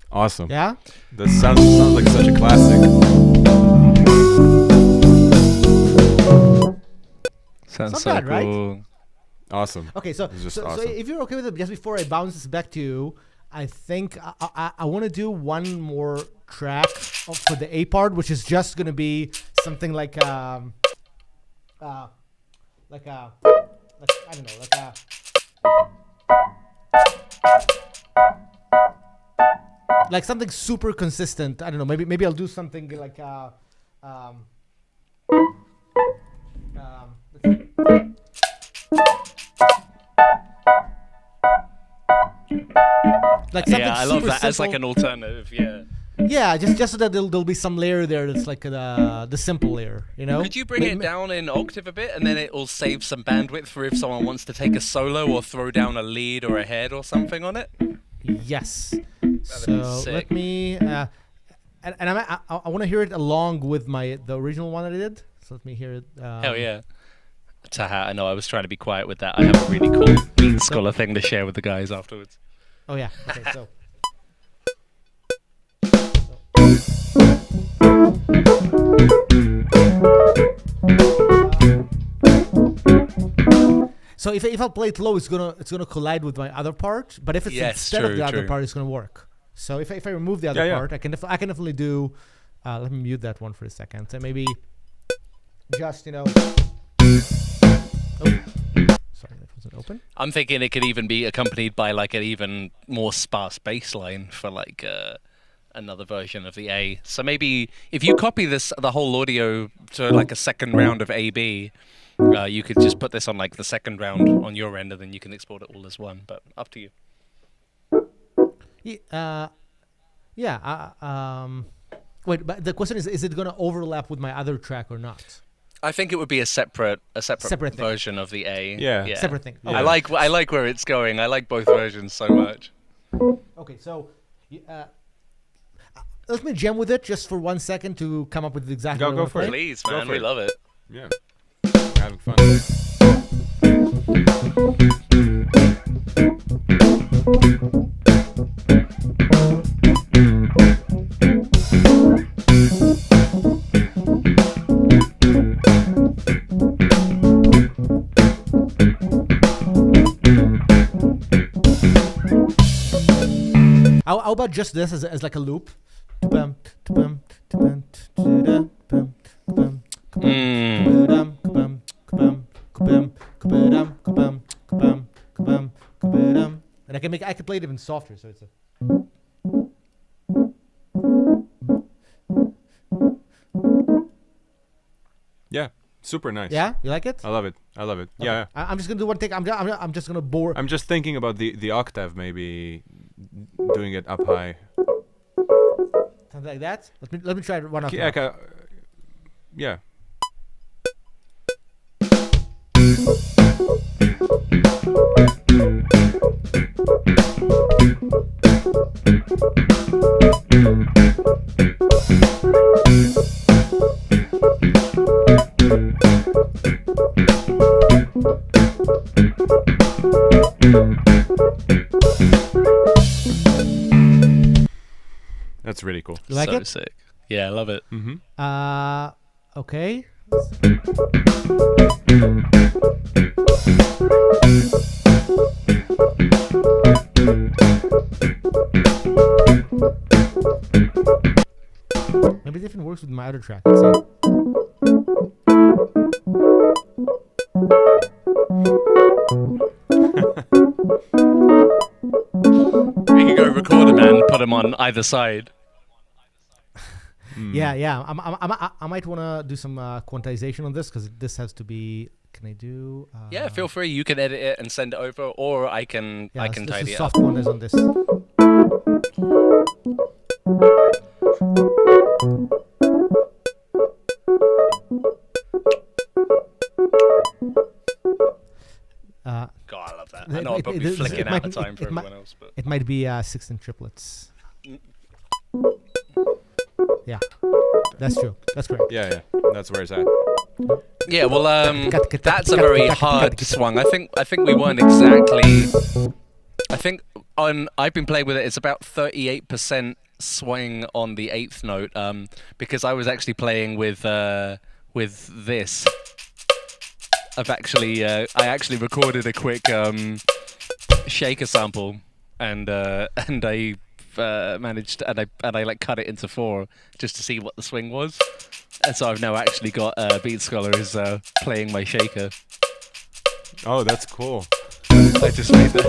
Awesome. Yeah. That sounds like such a classic. Sounds Not so bad, right? cool. Awesome. Okay, so It's just so awesome. if you're okay with it, just before I bounce this back to you, I think I want to do one more track for the A part, which is just gonna be something like I don't know, like something super consistent. I don't know. Maybe I'll do something like like something Yeah, I love super that as like simple. an alternative. Yeah. Yeah, just so that there'll be some layer there that's like the simple layer, you know. Could you bring it down in octave a bit, and then it will save some bandwidth for if someone wants to take a solo or throw down a lead or a head or something on it? Yes. be So sick. let me and I want to hear it along with the original one that I did. So let me hear it. Hell yeah. Taha, I know I was trying to be quiet with that. I have a really cool beat scholar thing to share with the guys afterwards. Oh yeah. Okay. So. So if I play it low, it's gonna collide with my other part. But if it's Yes, instead of true, the other true. part, it's gonna work. So if I remove the other Yeah, yeah. part, I can definitely do. Let me mute that one for a second. So maybe just Oh, sorry, that wasn't open. I'm thinking it could even be accompanied by like an even more sparse bass line for like another version of the A. So maybe if you copy the whole audio to like a second round of AB, you could just put this on like the second round on your end, and then you can export it all as one. But up to you. Wait, but the question is it gonna overlap with my other track or not? I think it would be a separate Separate thing. version of the A. Yeah. Separate thing. Yeah. I like where it's going. I like both versions so much. Okay, so let me jam with it just for 1 second to come up with exactly what I Go wanna for it. play. Please, Go man, for we it. love it. Yeah. We're having fun. How about just this as like a loop? I can play it even softer. So it's a. Yeah, super nice. Yeah, you like it? I love it. Okay. Yeah. I'm just gonna do one thing. I'm just gonna bore. I'm just thinking about the octave, maybe doing it up high. Something like that. Let me try one after. Yeah. That's really cool. You like so it? sick. Yeah, I love it. Mm-hmm. Okay. Maybe it even works with my other track. Let's see. We can go record them and put them on either side. Yeah. I might want to do some quantization on this because this has to be. Can I do? Yeah, feel free. You can edit it and send it over, or I can tidy it up. Soft quantize on this. God, I love that. I know I'm probably flicking out the time for everyone else, but It might be 16 triplets. Yeah, that's true. That's correct. Yeah. That's where it's at. yeah. Well, that's a very hard swung. I think we weren't exactly. I think I've been playing with it. It's about 38% swing on the 8th note. Because I was actually playing with this. I actually recorded a quick shaker sample, and I managed and I like cut it into 4 just to see what the swing was, and so I've now actually got Beat Scholar is playing my shaker. Oh, that's cool. I just made that.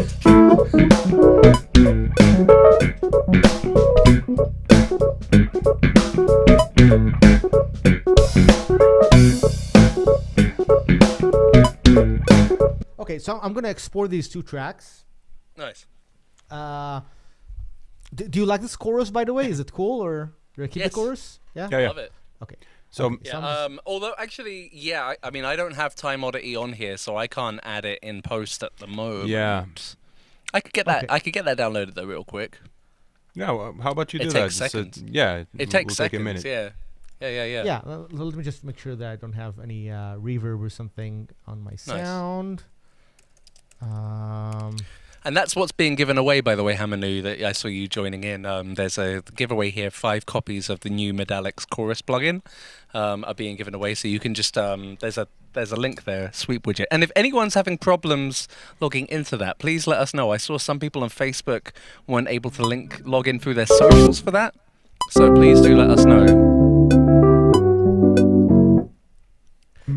Okay, so I'm gonna export these 2 tracks. Nice. Do you like this chorus, by the way? Is it cool, or do I keep the Yes. chorus? Yeah. Yeah. Love it. Okay. So Yeah. Although actually, yeah. I mean, I don't have Time Oddity on here, so I can't add it in post at the moment. Yeah. I could get that. Okay. I could get that downloaded though, real quick. yeah, well, how about you It do takes that? seconds. Yeah. It takes will seconds. Take a minute. Yeah. Yeah. Let me just make sure that I don't have any reverb or something on my sound. And that's what's being given away, by the way, Hamanu, that I saw you joining in. There's a giveaway here. 5 copies of the new Modalics chorus plugin are being given away. So you can just, there's a link there, Sweep Widget. And if anyone's having problems logging into that, please let us know. I saw some people on Facebook weren't able to log in through their socials for that. So please do let us know.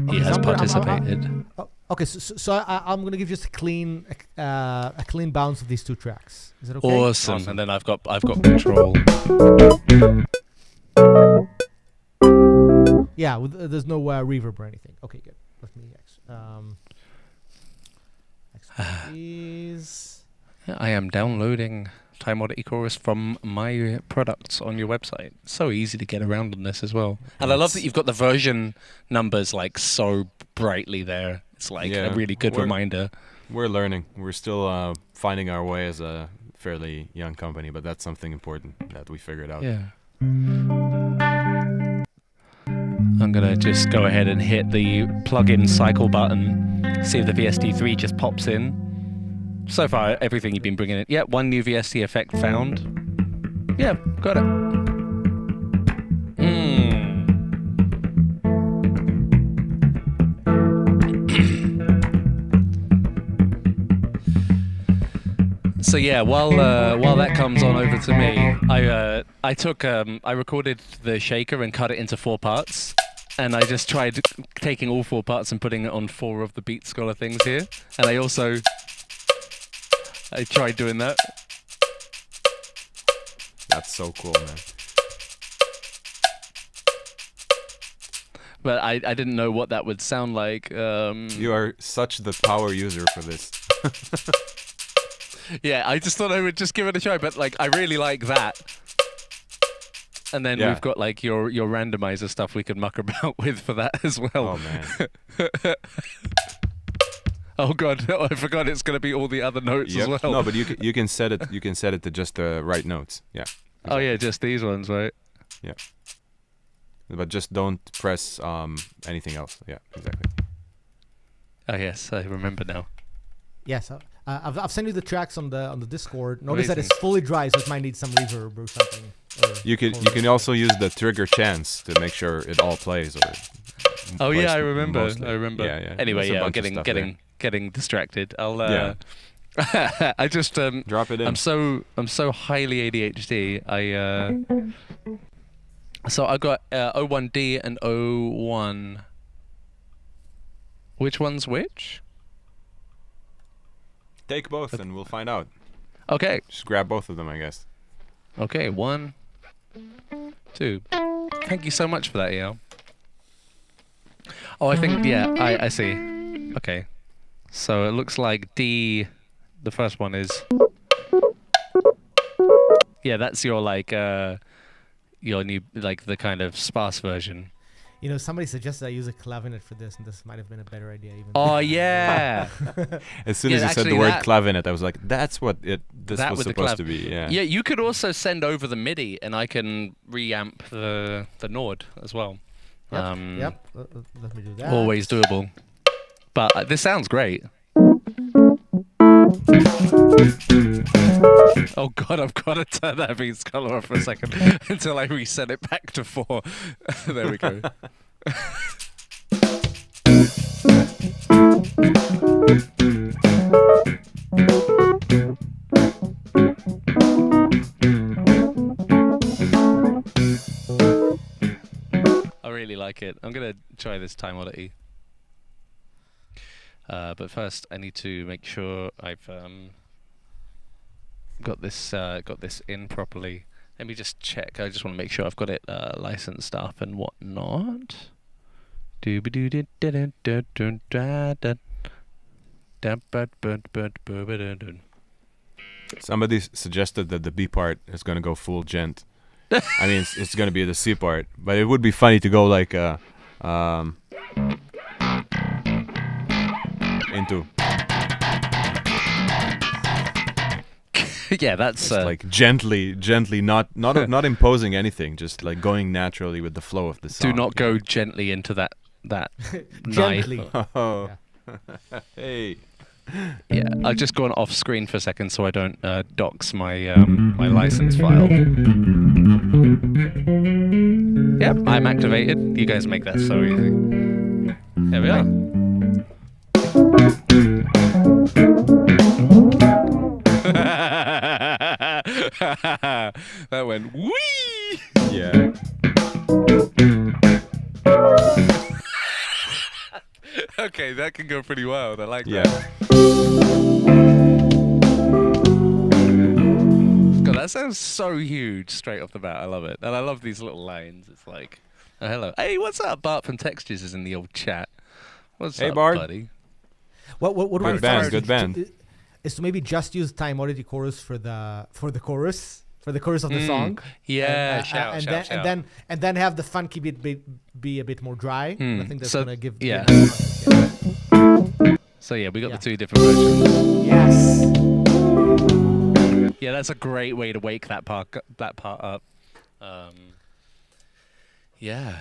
He has participated. Okay, so I'm gonna give just a clean bounce of these 2 tracks. Is that okay? Awesome. And then I've got control. Yeah, there's no reverb or anything. Okay, good. Let me export these. I am downloading Time Oddity Chorus from my products on your website. So easy to get around on this as well. And I love that you've got the version numbers like so brightly there. It's like a really good reminder. We're learning. We're still finding our way as a fairly young company, but that's something important that we figured out. Yeah. I'm going to just go ahead and hit the plugin cycle button, see if the VST3 just pops in. So far, everything you've been bringing in. Yeah, 1 new VST effect found. Yeah, got it. So yeah, while that comes on over to me, I recorded the shaker and cut it into 4 parts, and I just tried taking all 4 parts and putting it on 4 of the Beat Scholar things here, and I also I tried doing that. That's so cool, man. But I didn't know what that would sound like. You are such the power user for this. Yeah, I just thought I would just give it a try, but like I really like that. And then we've got like your randomizer stuff we could muck about with for that as well. Oh man. Oh god, no, I forgot it's going to be all the other notes as well. No, but you can set it. You can set it to just the right notes. Yeah. Exactly. Oh yeah, just these ones, right? Yeah. But just don't press anything else. Yeah, exactly. Oh yes, I remember now. Yes, I've sent you the tracks on the Discord. Notice that Amazing. it's fully dry, so it might need some reverb or something. You can also use the trigger chance to make sure it all plays. Or Oh plays yeah, I remember. mostly. I remember. Yeah, yeah. Anyway, There's a yeah, I'm bunch of stuff there. getting distracted. I'll Yeah. I just Drop it in. I'm so highly ADHD. So I got O1D and O1. Which one's which? Take both and we'll find out. Okay. Just grab both of them, I guess. Okay, 1, 2. Thank you so much for that, EL. Oh, I think, yeah, I see. Okay. So it looks like D, the first one is... Yeah, that's your, like, your new, like, the kind of sparse version. You know, somebody suggested I use a clavinet for this, and this might have been a better idea. Even. Oh, yeah. As soon Yeah, as you said actually the word that- clavinet, I was like, that's what this That was with the supposed clav- to be. Yeah. Yeah, you could also send over the MIDI, and I can reamp the Nord as well. Yep. Let me do that. Always doable. But this sounds great. Oh god, I've got to turn that beat's color off for a second until I reset it back to 4. There we go. I really like it. I'm gonna try this time Oddity. But first, I need to make sure I've got this in properly. Let me just check. I just want to make sure I've got it licensed up and whatnot. Somebody suggested that the B part is gonna go full gent. I mean, it's gonna be the C part, but it would be funny to go like into Yeah, that's just like gently, not imposing anything, just like going naturally with the flow of the song. do not go gently into that Gently. knife. Oh, hey. Yeah, I've just gone off screen for a second so I don't dox my my license file. Yep, I'm activated. You guys make that so easy. There we are. That went wee. Yeah. Okay, that can go pretty wild. I like Yeah. that. God, that sounds so huge straight off the bat. I love it. And I love these little lines. It's like, oh, hello. Hey, what's up? Bart from Textures is in the old chat. What's Hey, up, Bart. buddy? What Good we band, found good band. is to maybe just use Time Oddity chorus for the chorus of the song. Yeah, and, shout. and then have the funky bit be a bit more dry. I think that's So- gonna give. yeah. give So yeah, we got Yeah. the 2 different versions. yes. Yeah, that's a great way to wake that part up. Yeah.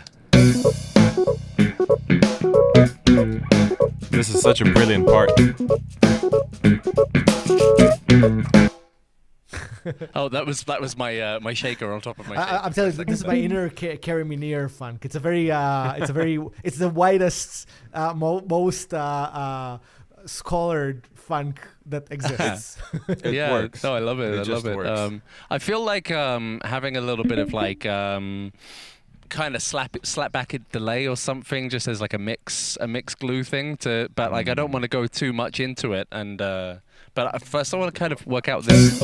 This is such a brilliant part. Oh, that was my shaker on top of my shaker. I'm telling you, this is my inner carry me near funk. It's a very it's the widest, most scholared funk that exists. It Yeah, works. no, I love it. It I just love it. works. I feel like having a little bit of like kind of slap back a delay or something, just as like a mix glue thing to. But like I don't want to go too much into it, and but first I want to kind of work out this.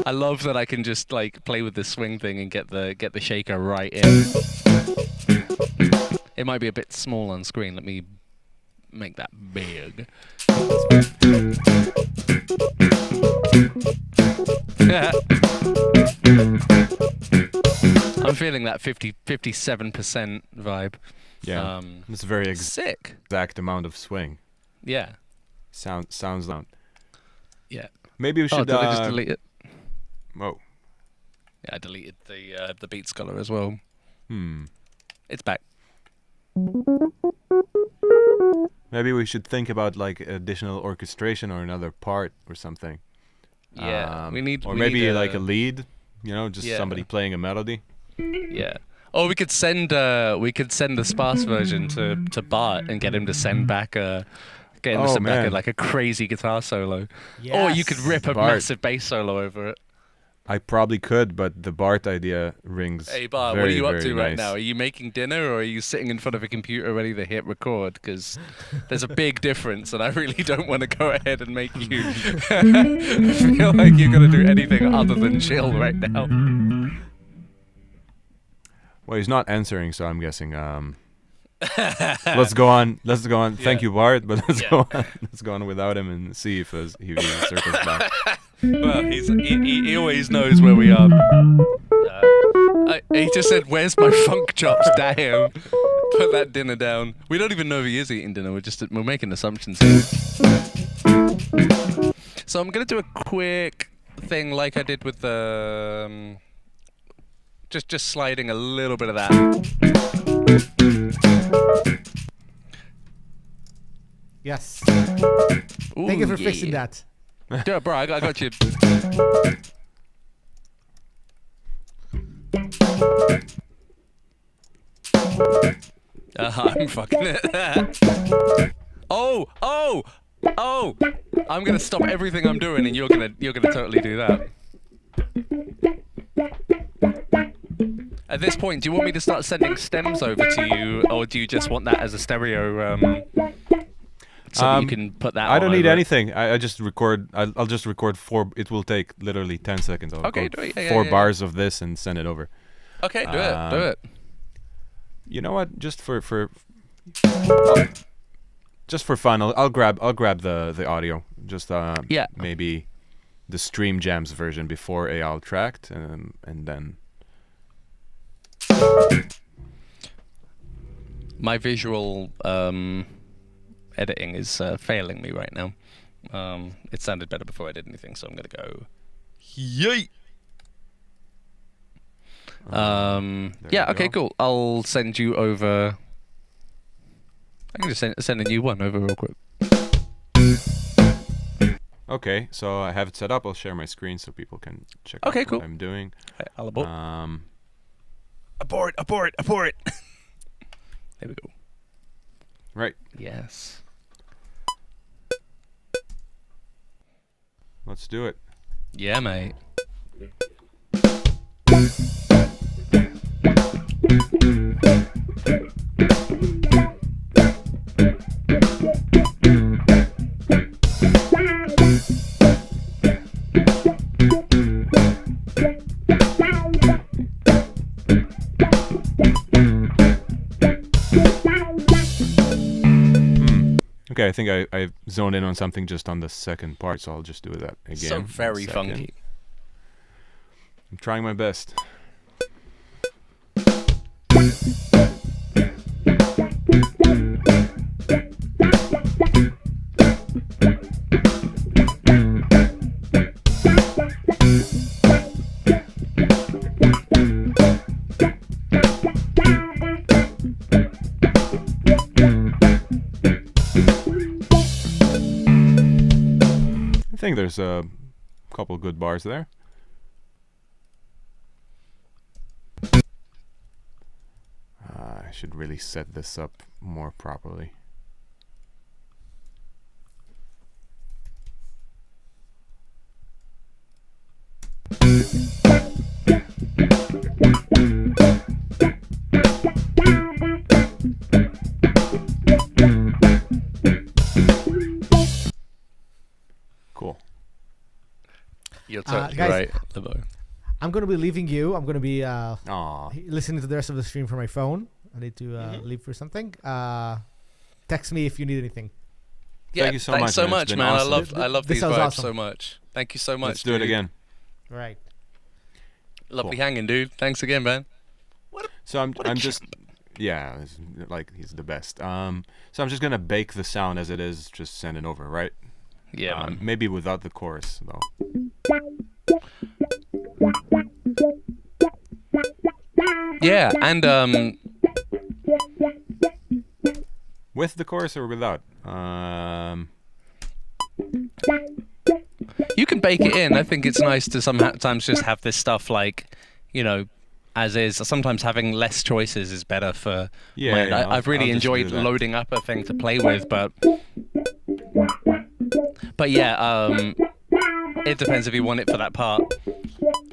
I love that I can just like play with the swing thing and get the shaker right in. It might be a bit small on screen. Let me make that big. I'm feeling that 57% vibe. Yeah, it's a very sick. Exact amount of swing. Yeah. Sounds loud. Yeah. Maybe we should. Did I just delete it? Whoa. Yeah, I deleted the beat scholar as well. It's back. Maybe we should think about like additional orchestration or another part or something. Yeah, or we maybe need like a lead. You know, just somebody playing a melody. Yeah. Or we could send the sparse version to Bart and get him to send back a crazy guitar solo. Yes. Or you could rip a massive bass solo over it. I probably could, but the Bart idea rings. Hey Bart, very, what are you up very to right nice. now? Are you making dinner or are you sitting in front of a computer ready to hit record? Because there's a big difference, and I really don't want to go ahead and make you feel like you're gonna do anything other than chill right now. Well, he's not answering, so I'm guessing. Let's go on. Thank you, Bart, but let's go on. Let's go on without him and see if he circles back. Well, he always knows where we are. He just said, "Where's my funk chops?" Damn. Put that dinner down. We don't even know if he is eating dinner. We're making assumptions here. So I'm gonna do a quick thing like I did with the just sliding a little bit of that. Yes. Ooh, Thank you for fixing that. Do it, bro. I got you. I'm fucking it. Oh! I'm gonna stop everything I'm doing, and you're gonna totally do that. At this point, do you want me to start sending stems over to you, or do you just want that as a stereo? So that you can put that. I don't need over anything. I just record. I'll just record 4. It will take literally 10 seconds. I'll Okay, record do it. 4 bars of this and send it over. Okay, do it. You know what? Just for fun, I'll grab the audio. Just maybe the Stream Jams version before Eyal tracked, and then. My visual editing is failing me right now. It sounded better before I did anything, so I'm gonna go. Yay! Okay, cool. I'll send you over. I can just send a new one over real quick. Okay, so I have it set up. I'll share my screen so people can check out what I'm doing. I'll abort. Abort! There we go. Right. Yes. Let's do it. Yeah, mate. Okay, I think I zoned in on something just on the second part, so I'll just do that again. So very funky. I'm trying my best. I think there's a couple good bars there. I should really set this up more properly. I'm gonna be leaving you. I'm gonna be Aw. listening to the rest of the stream from my phone. I need to leave for something. Text me if you need anything. Yeah, Thank you so thanks much, so man. It's much, been man. awesome. I love This these sounds vibes awesome. so much. Thank you so much. Let's do it dude. again. Right. Lovely Cool. hanging, dude. Thanks again, man. So I'm a just he's the best. So I'm just gonna bake the sound as it is, just send it over, right? Yeah, man. Maybe without the chorus though. Yeah, and With the chorus or without? you can bake it in. I think it's nice to sometimes just have this stuff like, you know, as is. Sometimes having less choices is better for. Yeah, when yeah, I've really I'll just enjoyed do that. loading up a thing to play with, but yeah, it depends if you want it for that part.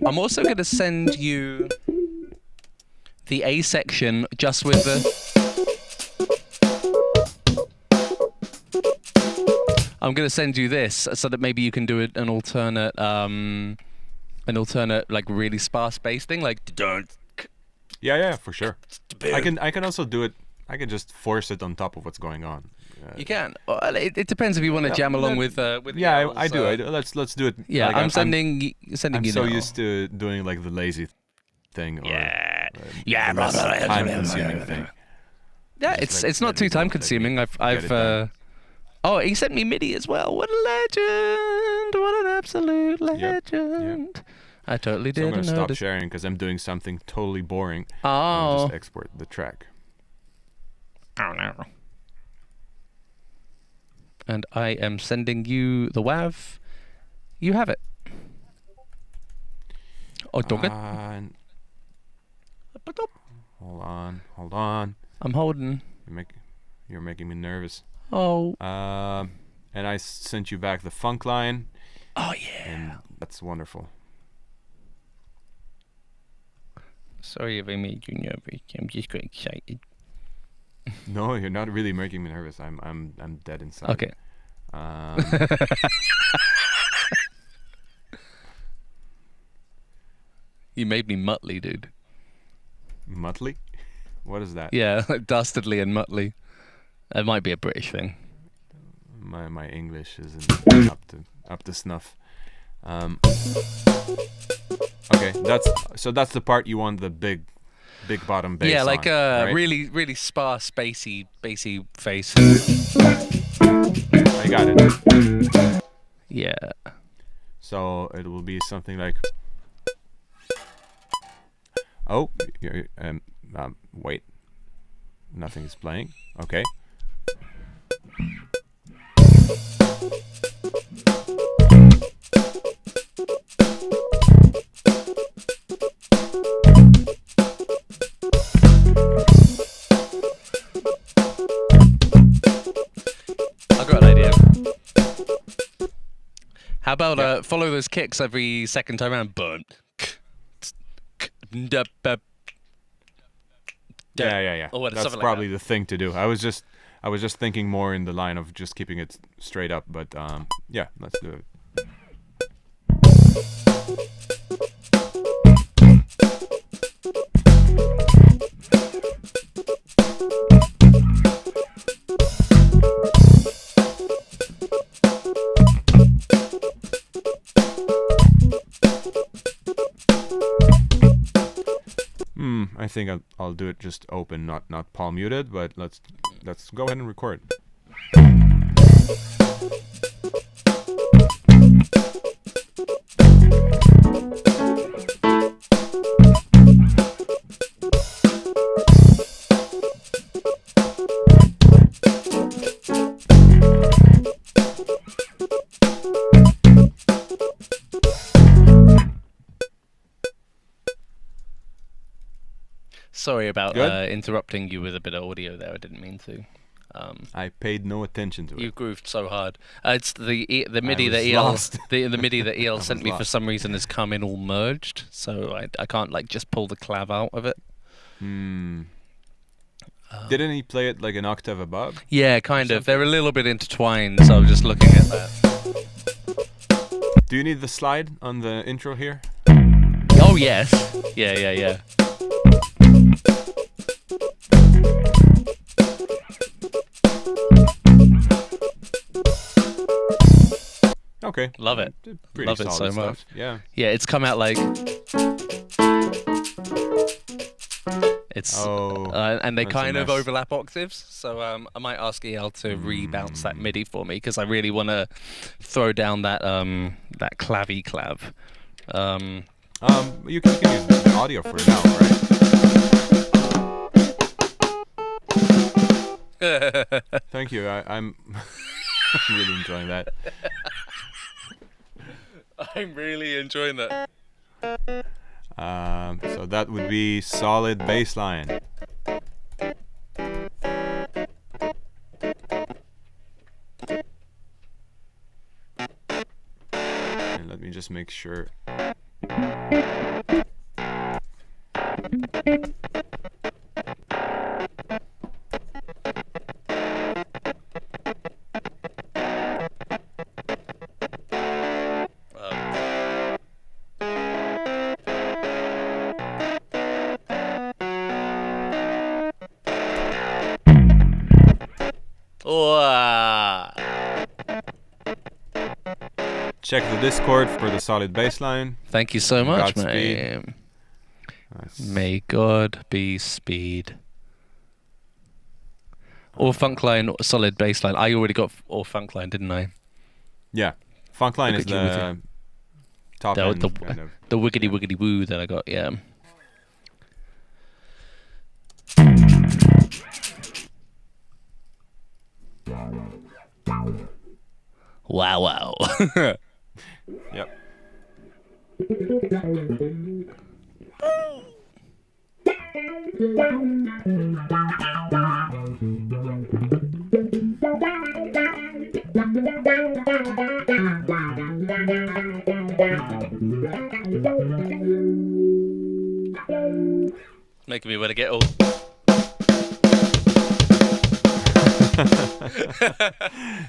I'm also gonna send you the A section just with the. I'm gonna send you this so that maybe you can do an alternate like really sparse bass thing, like don't. Yeah, for sure. I can also do it. I can just force it on top of what's going on. You can. Well, it depends if you want to jam along with. Yeah, the I do. yells, Let's do it. Yeah, like, I'm sending I'm you so now. used to doing like the lazy thing or Yeah, less time-consuming thing. Yeah, Just it's let not it too go, time let me consuming. get it done. Oh, he sent me MIDI as well. What a legend! What an absolute Yep. legend! I totally So I'm didn't gonna stop notice. sharing because I'm doing something totally boring. I'll Oh. just export the track. Oh no. And I am sending you the WAV. You have it. Oh, don't it? Hold on. I'm holding. You're making me nervous. Oh. And I sent you back the funk line. Oh yeah. And that's wonderful. Sorry if I made you nervous. I'm just quite excited. No, you're not really making me nervous. I'm dead inside. Okay. You made me muttly, dude. Muttley? What is that? Yeah, dastardly and muttly. That might be a British thing. My English isn't up to snuff. Okay, that's the part you want the big bottom bass. Yeah, like on, right? really sparse bassy face. I got it. Yeah. So it will be something like. Oh, wait. Nothing is playing. Okay. I got an idea. How about follow those kicks every second time around? Burn. Yeah. Or That's something like probably that. the thing to do. I was just thinking more in the line of just keeping it straight up, but yeah, let's do it. I think I'll do it just open, not palm muted, but let's go ahead and record. Sorry about Good? interrupting you with a bit of audio there. I didn't mean to. I paid no attention to it. You grooved so hard. It's the MIDI was that EL lost. the MIDI that EL sent was me for lost. some reason has come in all merged, so I can't like just pull the clav out of it. Didn't he play it like an octave above? Yeah, kind of. They're a little bit intertwined, so I was just looking at that. Do you need the slide on the intro here? Oh yes. Yeah. Okay. Love it. Pretty Love it solid so much. stuff. Yeah. Yeah, it's come out like it's and they that's a kind of mess. overlap octaves. So I might ask EL to rebounce that MIDI for me because I really want to throw down that that clavy clav. You can use the audio for it now, right? Thank you. I'm really enjoying that. I'm really enjoying that. So that would be solid bass line. And let me just make sure. Check the Discord for the solid bass line. Thank you so much, Godspeed. mate. Nice. May God be speed. Or Funkline, solid bass line. I already got or Funkline, didn't I? Yeah, Funkline is Look at you with the top The, end the, kind of. the wiggity wiggity woo that I got, yeah. Wow. Yep. Making me want to get old.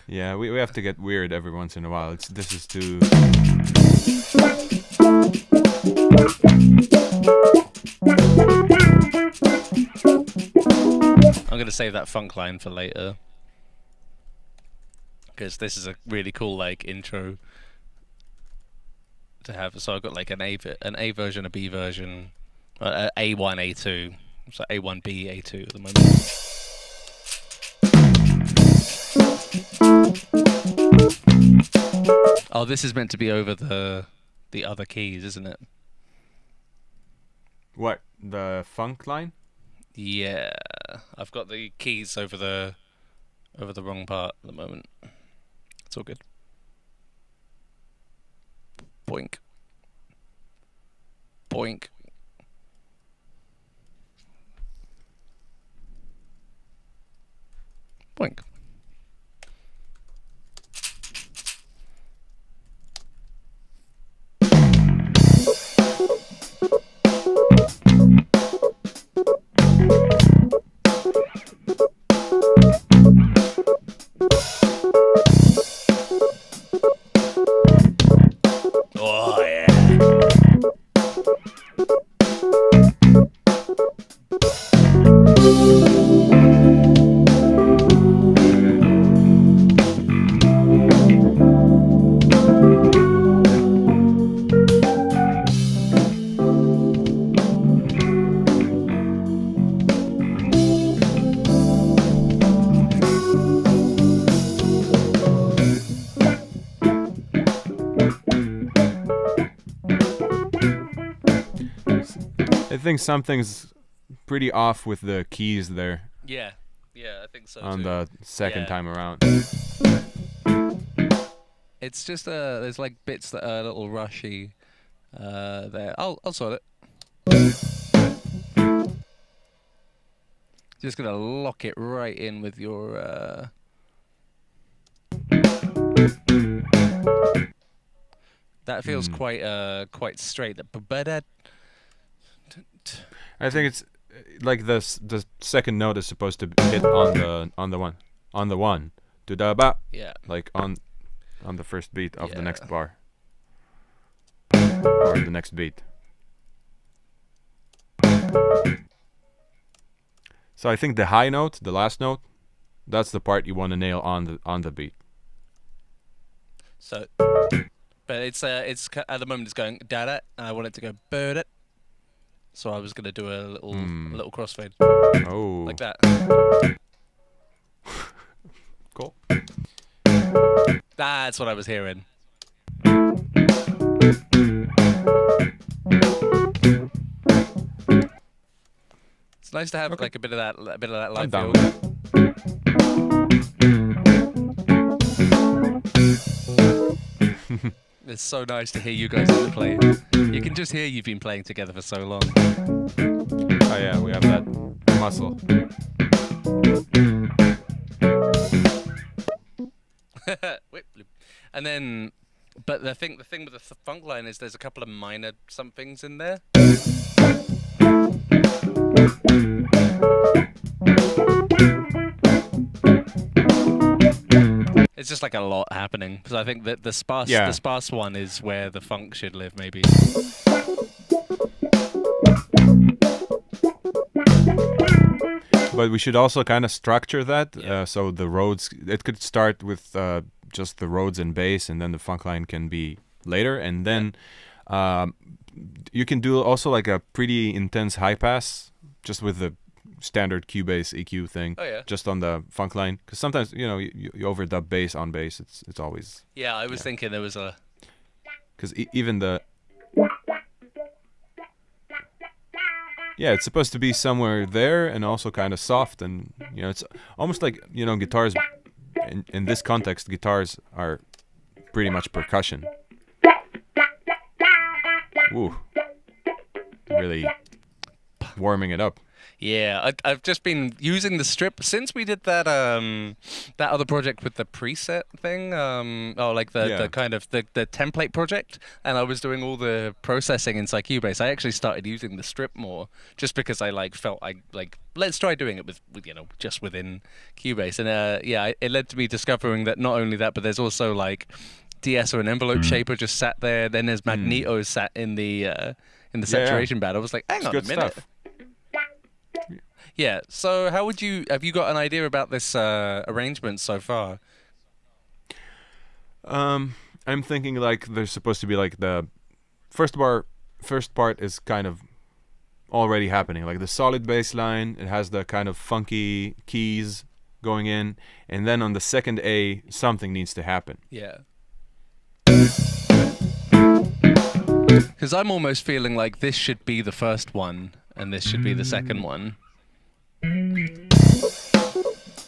Yeah, we have to get weird every once in a while. This is too. I'm gonna save that funk line for later because this is a really cool like intro to have. So I've got like an A version, a B version, A1, A2, so A1B, A2 at the moment. Oh, this is meant to be over the other keys, isn't it? What, the funk line? Yeah, I've got the keys over the wrong part at the moment. It's all good. Boink. Boink. Boink. Oh yeah. I think something's pretty off with the keys there Yeah, I think so on too. the second Yeah. time around. It's just there's like bits that are a little rushy. There, I'll sort it. Just gonna lock it right in with your. That feels quite straight. I think it's like the second note is supposed to hit on the one to the ba, Yeah. like on the first beat of the Yeah. next bar or the next beat. So I think the high note, the last note, that's the part you want to nail on the beat. So, but it's at the moment it's going da da, and I want it to go bird. So I was gonna do a little crossfade Oh, like that. cool. That's what I was hearing. It's nice to have like a bit of that live I'm down feel. with that. It's so nice to hear you guys play. You can just hear you've been playing together for so long. Oh yeah, we have that muscle. And then, but the thing with the funk line is there's a couple of minor somethings in there. It's just like a lot happening because I think that the sparse one is where the funk should live, maybe. But we should also kind of structure that so the Rhodes. It could start with just the Rhodes and bass, and then the funk line can be later, and then you can do also like a pretty intense high pass just with the standard Cubase EQ thing. Oh yeah. Just on the funk line, because sometimes you overdub bass on bass. It's always. Yeah, I was thinking there was a. Because even the. Yeah, it's supposed to be somewhere there and also kind of soft, and it's almost like guitars. In this context, guitars are pretty much percussion. Woo! Really warming it up. Yeah, I've just been using the strip since we did that that other project with the preset thing. The kind of the template project, and I was doing all the processing inside Cubase. I actually started using the strip more just because I felt let's try doing it with just within Cubase, and it led to me discovering that not only that, but there's also like DS or an envelope shaper just sat there. Then there's Magneto sat in the saturation band. I was like, hang on a minute. Stuff. Yeah, so have you got an idea about this arrangement so far? I'm thinking like there's supposed to be like the first part is kind of already happening, like the solid bass line. It has the kind of funky keys going in, and then on the second A, something needs to happen. Yeah. Because I'm almost feeling like this should be the first one, and this should be the second one.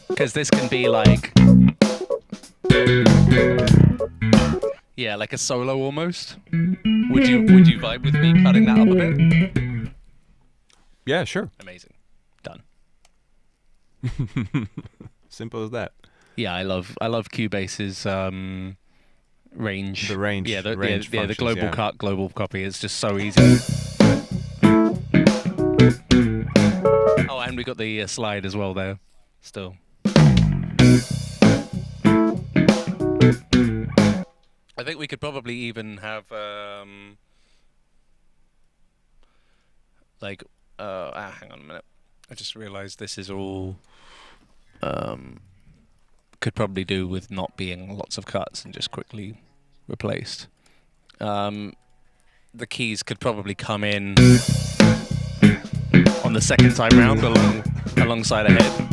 Because this can be like, like a solo almost. Would you vibe with me cutting that up a bit? Yeah, sure. Amazing. Done. Simple as that. Yeah, I love Cubase's range. The range. Yeah, the functions, global cut, global copy. It's just so easy. Oh, and we got the slide as well there. Still. I think we could probably even have hang on a minute. I just realized this is all could probably do with not being lots of cuts and just quickly replaced. The keys could probably come in on the second time round alongside a head.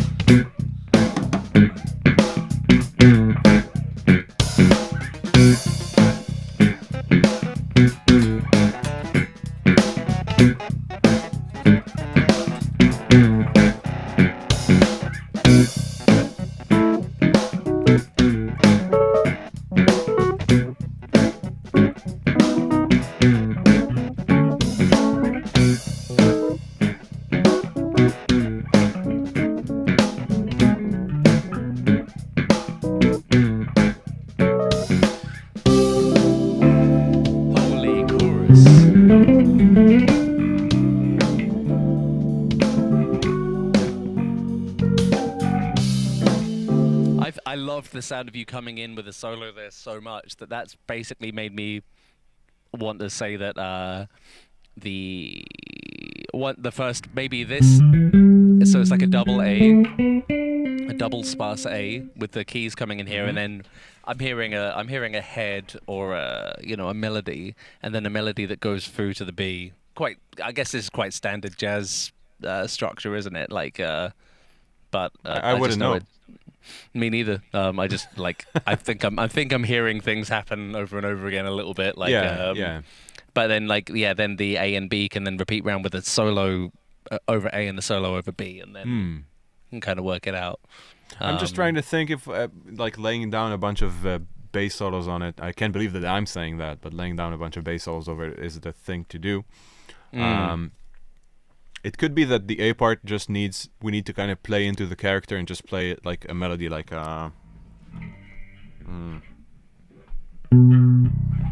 I loved the sound of you coming in with a solo there so much that's basically made me want to say that the first maybe this. So it's like a double A, a double sparse A with the keys coming in here, and then I'm hearing a head or a melody, and then a melody that goes through to the B. I guess this is quite standard jazz structure, isn't it? Like, but I wouldn't just know. Me neither. I just I think I'm hearing things happen over and over again a little bit. Like, yeah. But then then the A and B can then repeat round with a solo over A and the solo over B, and then you can kind of work it out. I'm just trying to think if laying down a bunch of bass solos on it. I can't believe that I'm saying that, but laying down a bunch of bass solos over it is the thing to do. It could be that the A part just we need to kind of play into the character and just play it like a melody, like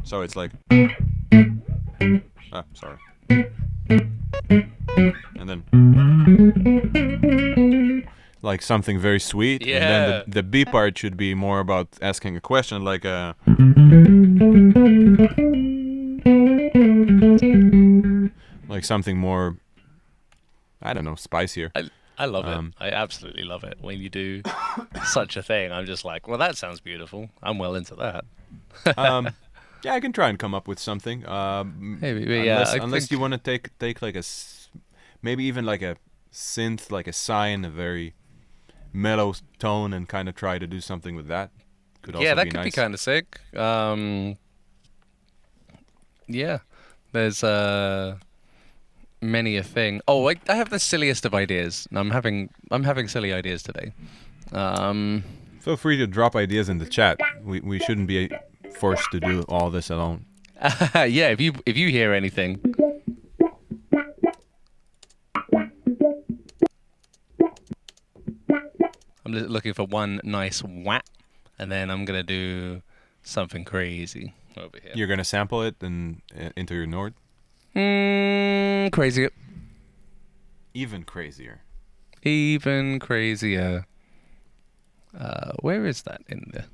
so it's like sorry, and then like something very sweet, and then the B part should be more about asking a question, like something more, I don't know, spicier. I love it. I absolutely love it when you do such a thing. I'm just like, well, that sounds beautiful. I'm well into that. Yeah, I can try and come up with something. Maybe, unless you want to take like maybe even like a synth, like a sine, a very mellow tone, and kind of try to do something with that. Could also that be could nice. be kind of sick. There's many a thing. Oh, I have the silliest of ideas. I'm having silly ideas today. Feel free to drop ideas in the chat. We shouldn't be forced to do all this alone. Yeah, if you hear anything. I'm looking for one nice whap, and then I'm gonna do something crazy over here. You're gonna sample it and into your Nord. Crazier. Even crazier. Even crazier. Where is that in the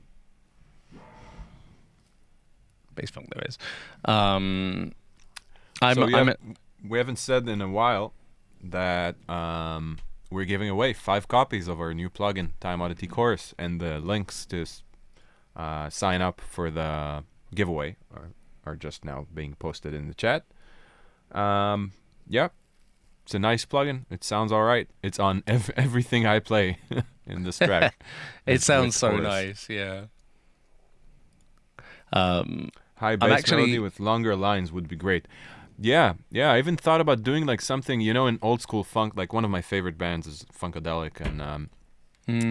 bass funk? There is. We haven't said in a while that we're giving away 5 copies of our new plugin, Time Oddity course, and the links to sign up for the giveaway are just now being posted in the chat. Yeah, it's a nice plugin. It sounds all right. It's on everything I play in this track. It sounds so nice, yeah. High bass melody with longer lines would be great. Yeah. I even thought about doing like something, in old school funk. Like one of my favorite bands is Funkadelic, and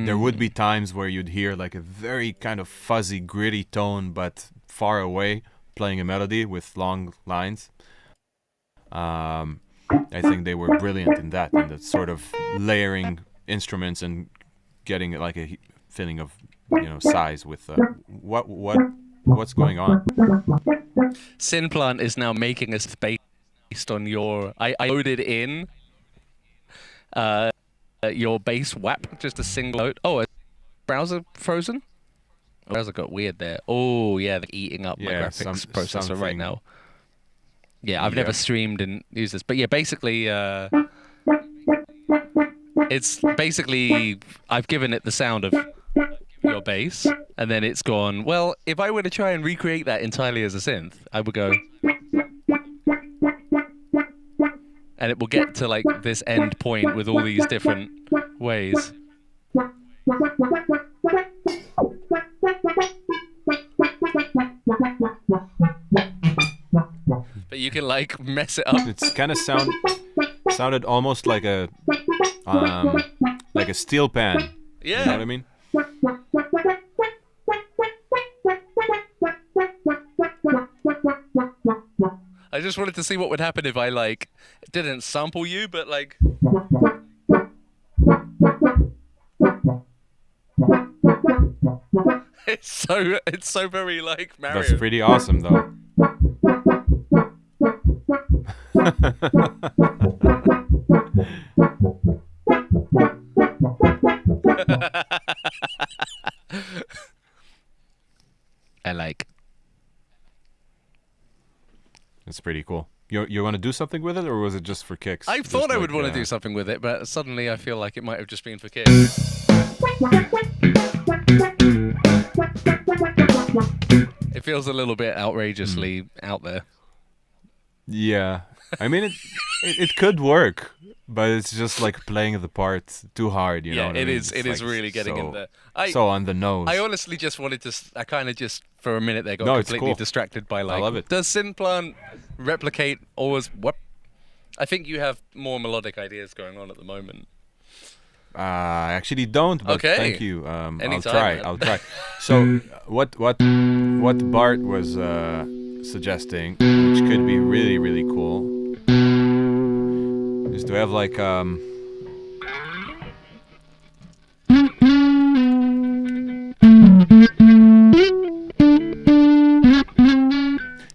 there would be times where you'd hear like a very kind of fuzzy, gritty tone, but far away, playing a melody with long lines. I think they were brilliant in that sort of layering instruments and getting like a feeling of size with what's going on. Synplant is now making us based on your. I loaded in your bass whap, just a single note. Oh, is browser frozen? Browser got weird there. Oh yeah, they're eating up my graphics processor right now. Yeah, I've never streamed and used this, but yeah, basically, it's basically I've given it the sound of your bass, and then it's gone. Well, if I were to try and recreate that entirely as a synth, I would go, and it will get to like this end point with all these different ways. But you can like mess it up. It's kind of sounded almost like a steel pan. Yeah. You know what I mean? I just wanted to see what would happen if I like didn't sample you, but like. It's so very like Mario. That's pretty awesome though. I like. That's pretty cool. You want to do something with it, or was it just for kicks? I Just thought I would like, want to do something with it, but suddenly I feel like it might have just been for kicks. It feels a little bit outrageously out there. Yeah, I mean it could work, but it's just like playing the part too hard. You know Yeah, what I it mean? is. It It's is like really getting in there. so on the nose. I honestly just wanted to. I kind of just for a minute there got No, it's completely cool. distracted by like. I love it. Does Synplant replicate always what? I think you have more melodic ideas going on at the moment. I actually don't, but Okay. thank you. I'll Anytime, try. man. I'll try. So what Bart was suggesting, which could be really really cool, is to have like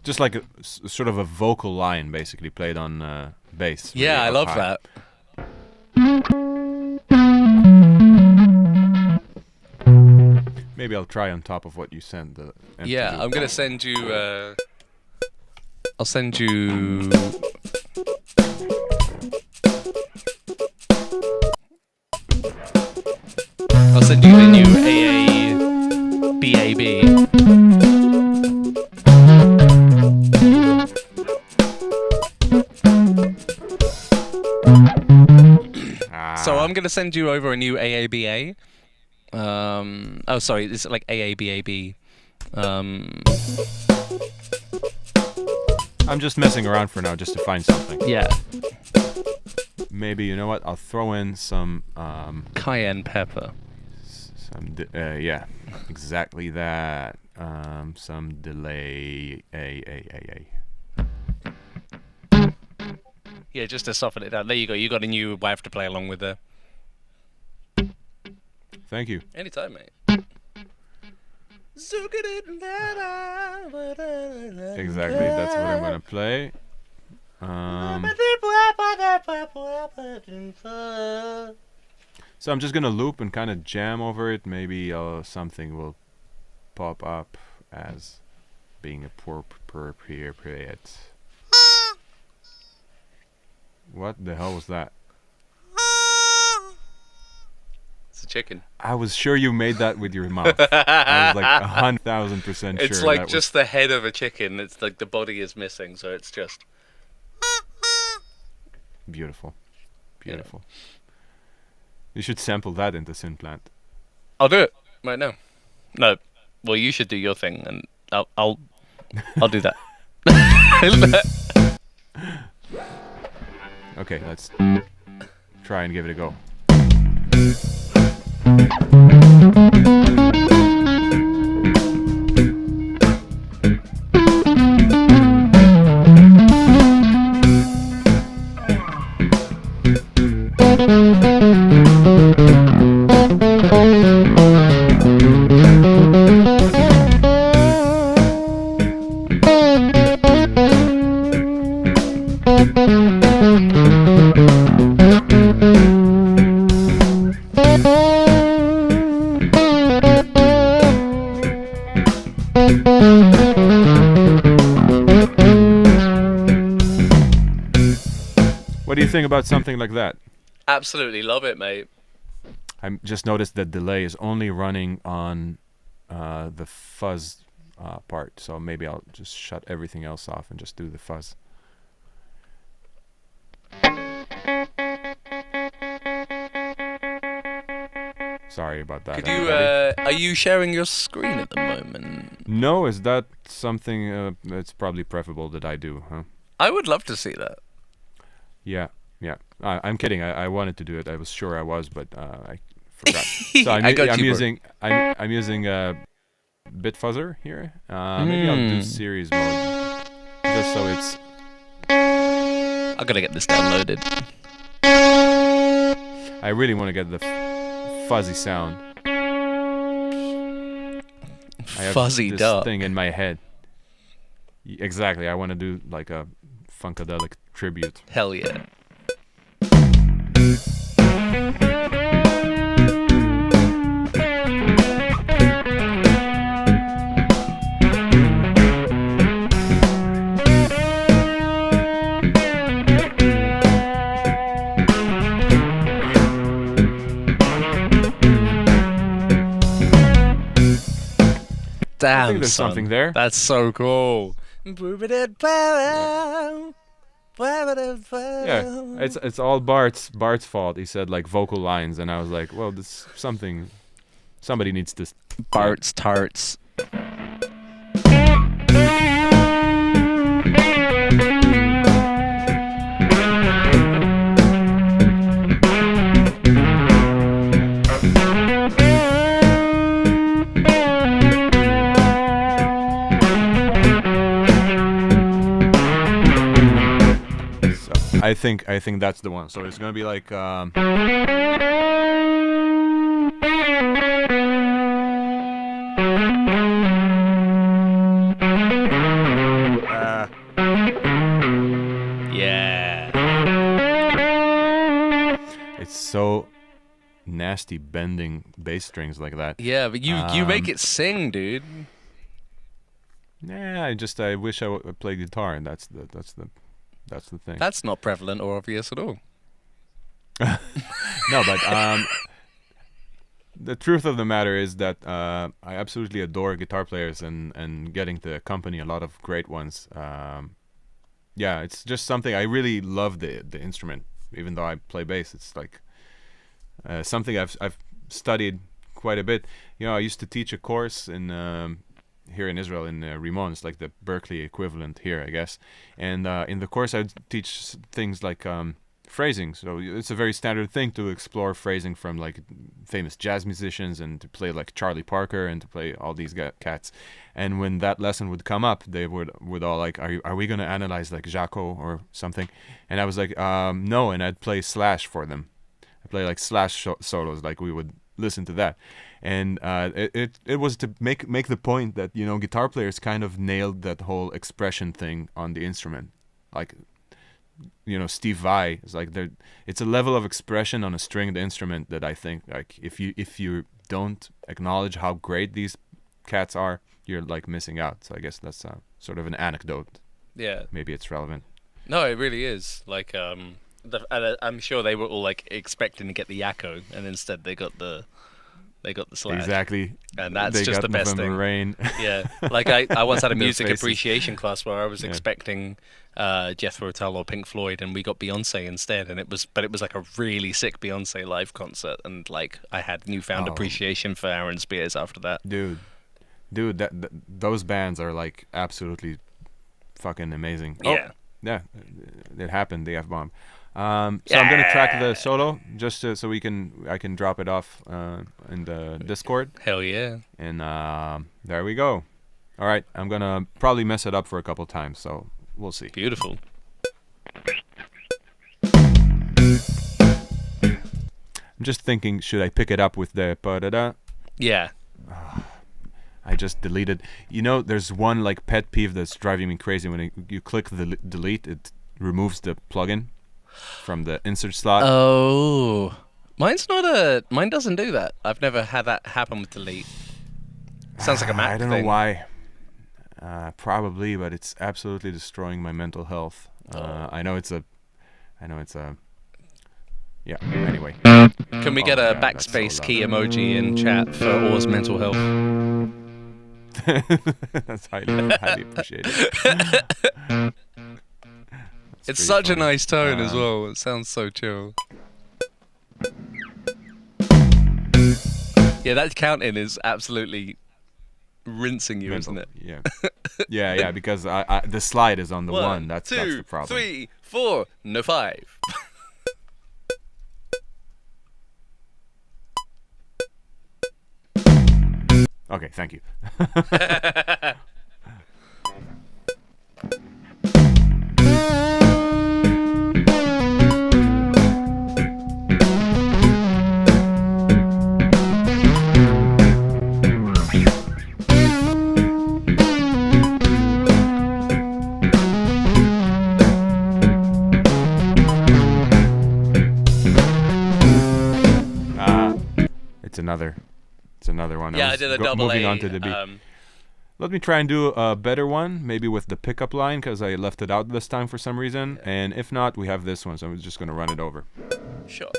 just like a sort of a vocal line, basically played on bass. Yeah, really I up love high. that. Maybe I'll try on top of what you sent. The Yeah, MTV. I'm gonna send you. I'll send you. I'll send you the new AABAB. So I'm gonna send you over a new AABA. Oh, sorry, it's like AABAB. I'm just messing around for now, just to find something. Yeah, Maybe you know what? I'll throw in some cayenne pepper. yeah, exactly that. Some delay. Yeah, just to soften it down. There you go. You got a new wife to play along with there. Thank you. Anytime, mate. Exactly, that's what I'm gonna play. So I'm just gonna loop and kind of jam over it. Maybe something will pop up as being appropriate. What the hell was that? It's a chicken. I was sure you made that with your mouth. I was like 100,000% sure. It's like that just the head of a chicken. It's like the body is missing, so it's just. was beautiful. Beautiful. You should sample that into Synplant. I'll do it right now. No, well, you should do your thing, and I'll do that. Okay, let's try and give it a go. What do you think about something like that? Absolutely love it, mate. I just noticed that delay is only running on the fuzz part, so maybe I'll just shut everything else off and just do the fuzz. Sorry about that. Could you? everybody. Are you sharing your screen at the moment? No, is that something it's probably preferable that I do, huh? I would love to see that. Yeah. I'm kidding. I wanted to do it. I was sure I was, but I forgot. So I got I'm you, bro. using I'm using bit fuzzer here. Maybe I'll do series mode just so it's. I gotta get this downloaded. I really want to get the fuzzy sound. I have Fuzzy this duck. thing in my head. Exactly. I want to do like a funkadelic tribute. Hell yeah. Damn, I think there's son. something there. That's so cool. Yeah, it's all Bart's fault. He said like vocal lines, and I was like, well, this something. Somebody needs to. Bart's tarts. I think that's the one. So it's gonna be like Yeah. it's so nasty bending bass strings like that. Yeah, but you make it sing, dude. Yeah, I wish I played guitar, and that's the thing. That's not prevalent or obvious at all. No, but the truth of the matter is that I absolutely adore guitar players and getting to accompany a lot of great ones. Yeah, it's just something I really love the instrument, even though I play bass. It's like something I've studied quite a bit. You know, I used to teach a course in here in Israel in Rimon. It's like the Berkeley equivalent here, I guess. And in the course, I would teach things like phrasing. So it's a very standard thing to explore phrasing from like famous jazz musicians and to play like Charlie Parker and to play all these cats. And when that lesson would come up, they would all like, are we going to analyze like Jaco or something? And I was like, no. And I'd play Slash for them. I play like Slash solos, like we would listen to that. And it was to make the point that, you know, guitar players kind of nailed that whole expression thing on the instrument. Like, you know, Steve Vai is like, it's a level of expression on a stringed instrument that I think, like, if you don't acknowledge how great these cats are, you're like missing out. So I guess that's sort of an anecdote. Yeah. Maybe it's relevant. No, it really is. Like, I'm sure they were all like expecting to get the Yakko, and instead they got the Slash. Exactly. And that's they just got the best November thing. Rain. Yeah. Like I once had a Their music faces. appreciation class where I was expecting Jethro Tull or Pink Floyd, and we got Beyonce instead, and it was like a really sick Beyonce live concert, and like I had newfound appreciation for Aaron Spears after that. Dude, those bands are like absolutely fucking amazing. Yeah. Yeah, it happened. The F-bomb. So I'm gonna track the solo just so I can drop it off in the Discord. Hell yeah. And there we go. All right, I'm gonna probably mess it up for a couple times, so we'll see. Beautiful. I'm just thinking, should I pick it up with the pa-da-da? Yeah. I just deleted. You know, there's one like pet peeve that's driving me crazy. When you click the delete, it removes the plugin from the insert slot. Oh. Mine doesn't do that. I've never had that happen with delete. Sounds like a Mac I don't thing. know why. Probably, but it's absolutely destroying my mental health. I know it's a. Yeah. Anyway. Can we get a backspace key emoji in chat for Or's mental health? That's highly appreciated. It's such a nice tone as well. It sounds so chill. Yeah, that counting is absolutely rinsing you, isn't it? Yeah. yeah, because the slide is on the one. That's the problem. 3, 4, no 5. Okay, thank you. It's another one. Yeah, I did a double moving A. on to the B. Let me try and do a better one, maybe with the pickup line, because I left it out this time for some reason. And if not, we have this one, so I'm just going to run it over. Sure.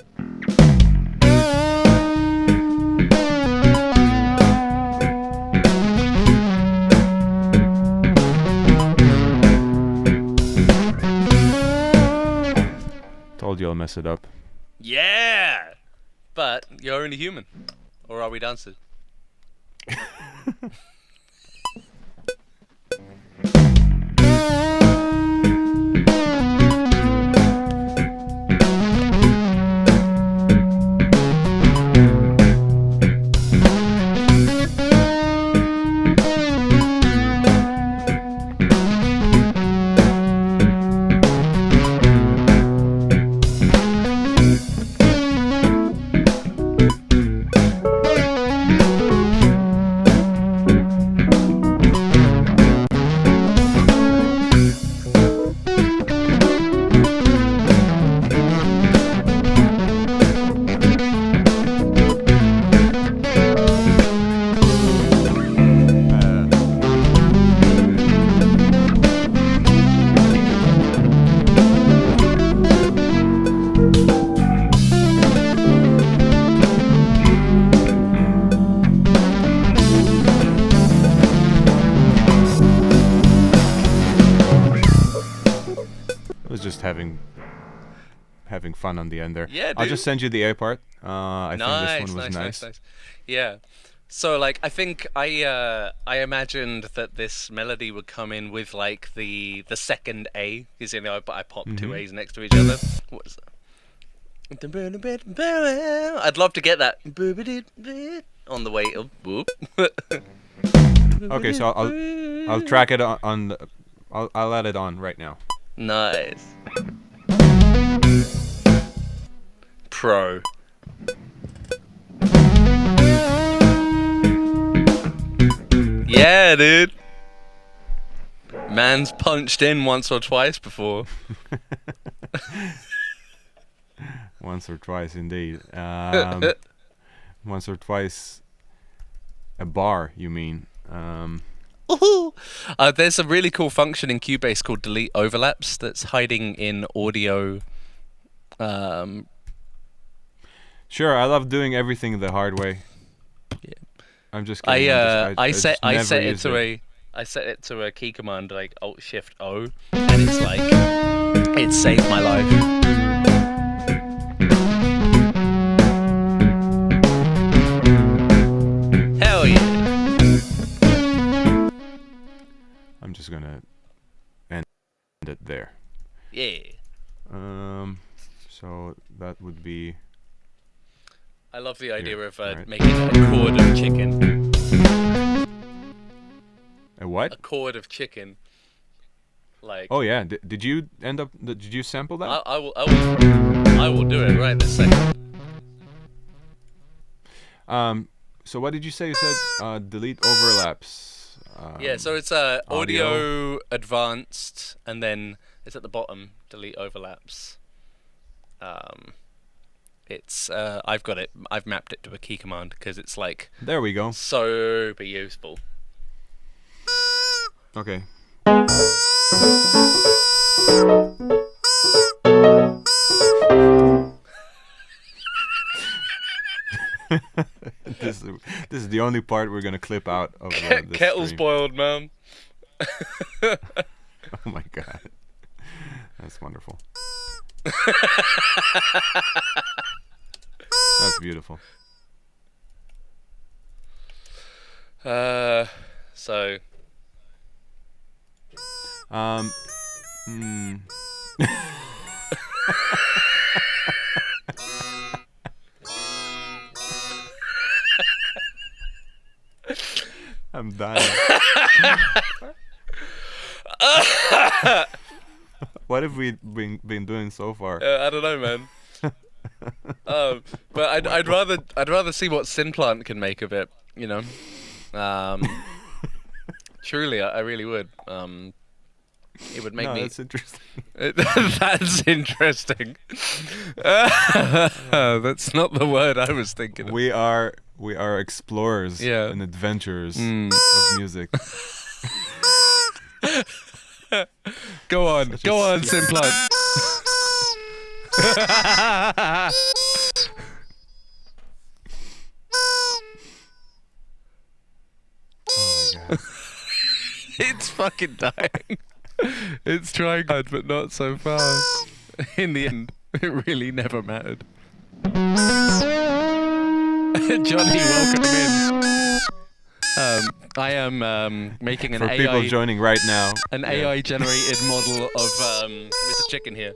Told you I'll mess it up. Yeah! But you're only human. Or are we dancers? Just having fun on the end there. Yeah, dude. I'll just send you the A part. I think this one was nice. Yeah. So like I think I imagined that this melody would come in with like the second A, because you know I popped two A's next to each other. What is that? I'd love to get that on the way up. Whoop. Okay, so I'll track it on the, I'll add it on right now. Nice. Pro. Yeah, dude. Man's punched in once or twice before. Once or twice, indeed. Once or twice. A bar, you mean? There's a really cool function in Cubase called delete overlaps that's hiding in audio. Sure, I love doing everything the hard way. Yeah. I'm just kidding. I set it to a key command like Alt Shift O, and it's like it saved my life. Hell yeah. I'm just gonna end it there. Yeah. So that would be. I love the idea of right. making a chord of chicken. A what? A chord of chicken. Like. Oh yeah. Did you end up? Did you sample that? I will do it right this second. So what did you say? You said delete overlaps. Yeah. So it's audio advanced, and then it's at the bottom. Delete overlaps. It's I've got it. I've mapped it to a key command because it's like. There we go. Super useful. Okay. This is the only part we're gonna clip out of this Kettle's stream. boiled, man. Oh my god, that's wonderful. That's beautiful. So. I'm dying. What have we been doing so far? I don't know, man. But I'd rather see what Synplant can make of it. You know. Truly, I really would. It would make me. That's interesting. That's interesting. That's not the word I was thinking of. We are explorers and adventurers of music. Go on, Synplant. Oh my god. It's fucking dying. It's trying hard, but not so fast. In the end. It really never mattered. Johnny, welcome in. I am making an For people AI joining right now, an AI generated model of Mr. Chicken here.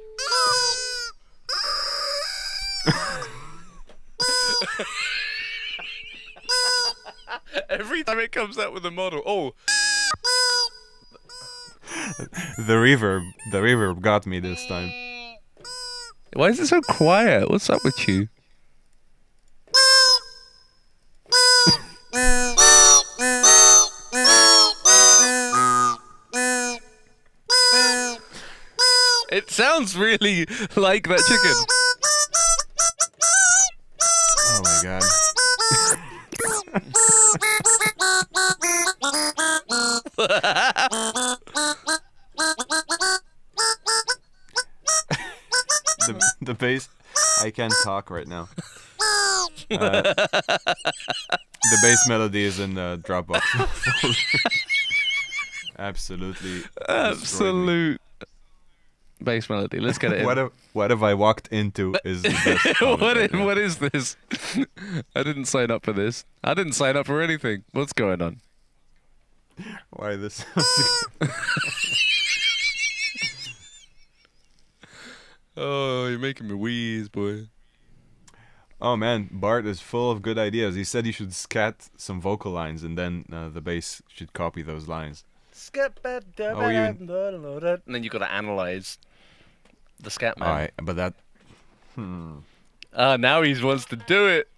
Every time it comes out with a model, the reverb got me this time. why is it so quiet? What's up with you? It sounds really like that chicken. Oh my god. the bass. I can't talk right now. The bass melody is in the Dropbox. Absolutely. Absolute bass melody. Let's get it in. What have I walked into is the best comment what is this? I didn't sign up for this. I didn't sign up for anything. What's going on? Why this? Oh, you're making me wheeze, boy. Oh man, Bart is full of good ideas. He said you should scat some vocal lines and then the bass should copy those lines. And then you got to analyze the scat man. Alright, but that... Now he wants to do it.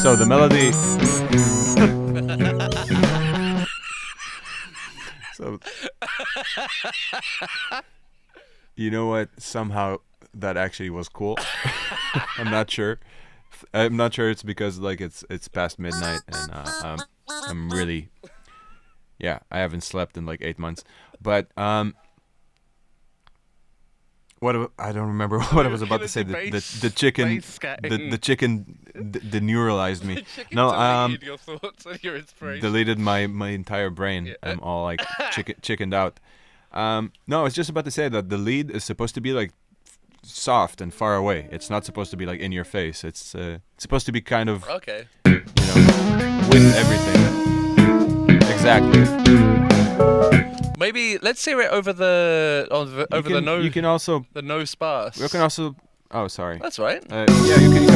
So the melody... So... You know what? Somehow that actually was cool. I'm not sure. I'm not sure it's because like it's past midnight and I'm really... Yeah, I haven't slept in like 8 months. But I don't remember what I was about to say. The chicken, the chicken deneuralized me. No, your thoughts and your inspiration. deleted my entire brain. Yeah. I'm all like chickened out. No, I was just about to say that the lead is supposed to be like soft and far away. It's not supposed to be like in your face. It's supposed to be kind of Okay. With everything. Exactly. Maybe let's hear it over the the nose. You can also. The nose sparse. You can also. Oh, sorry. That's right. Yeah, you can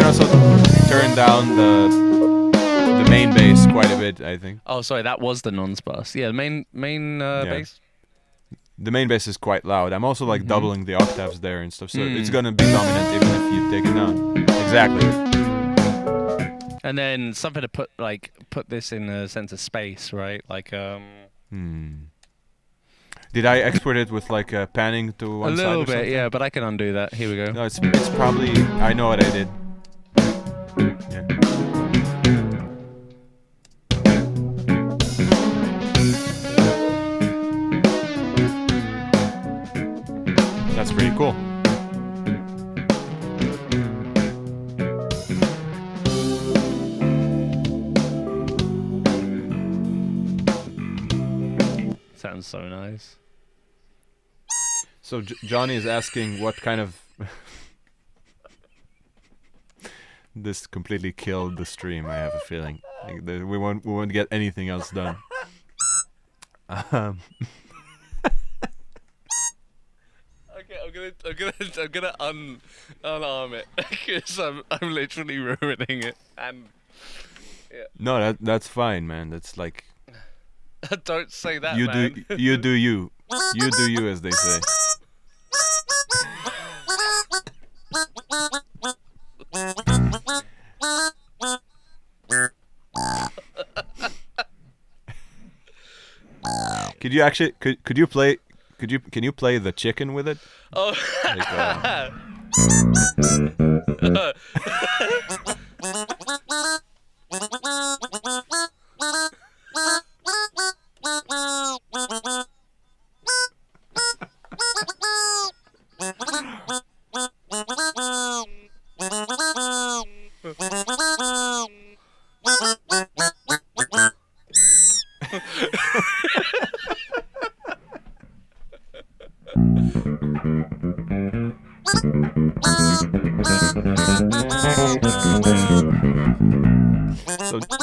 also turn down the main bass quite a bit, I think. Oh, sorry, that was the non-sparse. Yeah, the main bass. The main bass is quite loud. I'm also like doubling the octaves there and stuff, so it's gonna be dominant even if you take it down. Exactly. And then something to put this in a sense of space, right? Like Did I export it with like panning to one side? A little or bit, something? yeah, but I can undo that. Here we go. No, it's probably. I know what I did. Yeah. That's pretty cool. Sounds so nice. So Johnny is asking what kind of... This completely killed the stream, I have a feeling. Like, we won't get anything else done. Okay, I'm gonna unarm it because I'm literally ruining it. And yeah. No, that's fine, man. That's like... Don't say that, you man. do you. You do you, as they say. Could you actually could you play can you play the chicken with it? Oh. Like,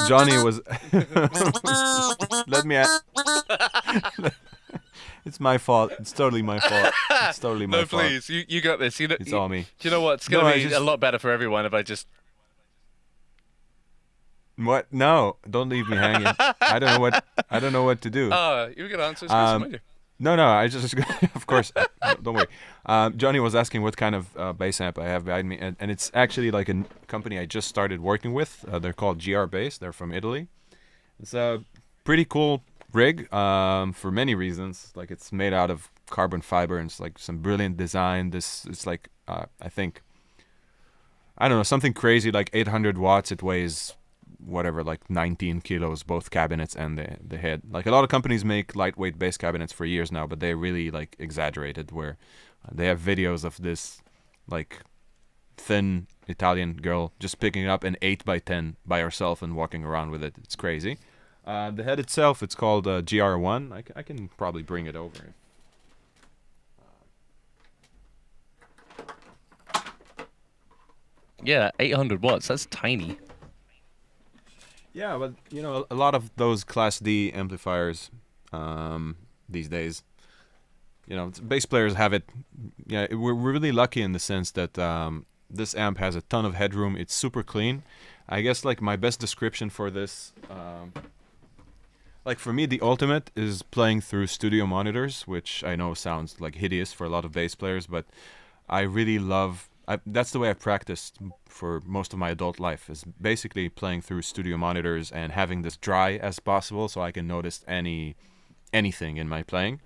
Johnny was. Let me. It's my fault. It's totally my fault. It's totally my No, fault. please, you got this. You know, It's all me. Do you know what? It's gonna be a lot better for everyone if I just. What? No, don't leave me hanging. I don't know what to do. Oh, you were gonna answer his question, weren't you? No, I just, of course, don't worry. Johnny was asking what kind of bass amp I have behind me, and it's actually like a company I just started working with. They're called GR Bass. They're from Italy. It's a pretty cool rig for many reasons. Like it's made out of carbon fiber, and it's like some brilliant design. It's like I think, I don't know, something crazy like 800 watts. It weighs whatever, like 19 kilos, both cabinets and the head. Like a lot of companies make lightweight bass cabinets for years now, but they really like exaggerated, where they have videos of this like thin Italian girl just picking up an 8x10 by herself and walking around with it. It's crazy. The head itself, it's called GR1. I can probably bring it over. Yeah, 800 watts. That's tiny. Yeah, but you know, a lot of those Class D amplifiers these days, you know, bass players have it. Yeah, we're really lucky in the sense that this amp has a ton of headroom. It's super clean. I guess like my best description for this, like for me, the ultimate is playing through studio monitors, which I know sounds like hideous for a lot of bass players, but I really love. That's the way I've practiced for most of my adult life, is basically playing through studio monitors and having this dry as possible so I can notice anything in my playing.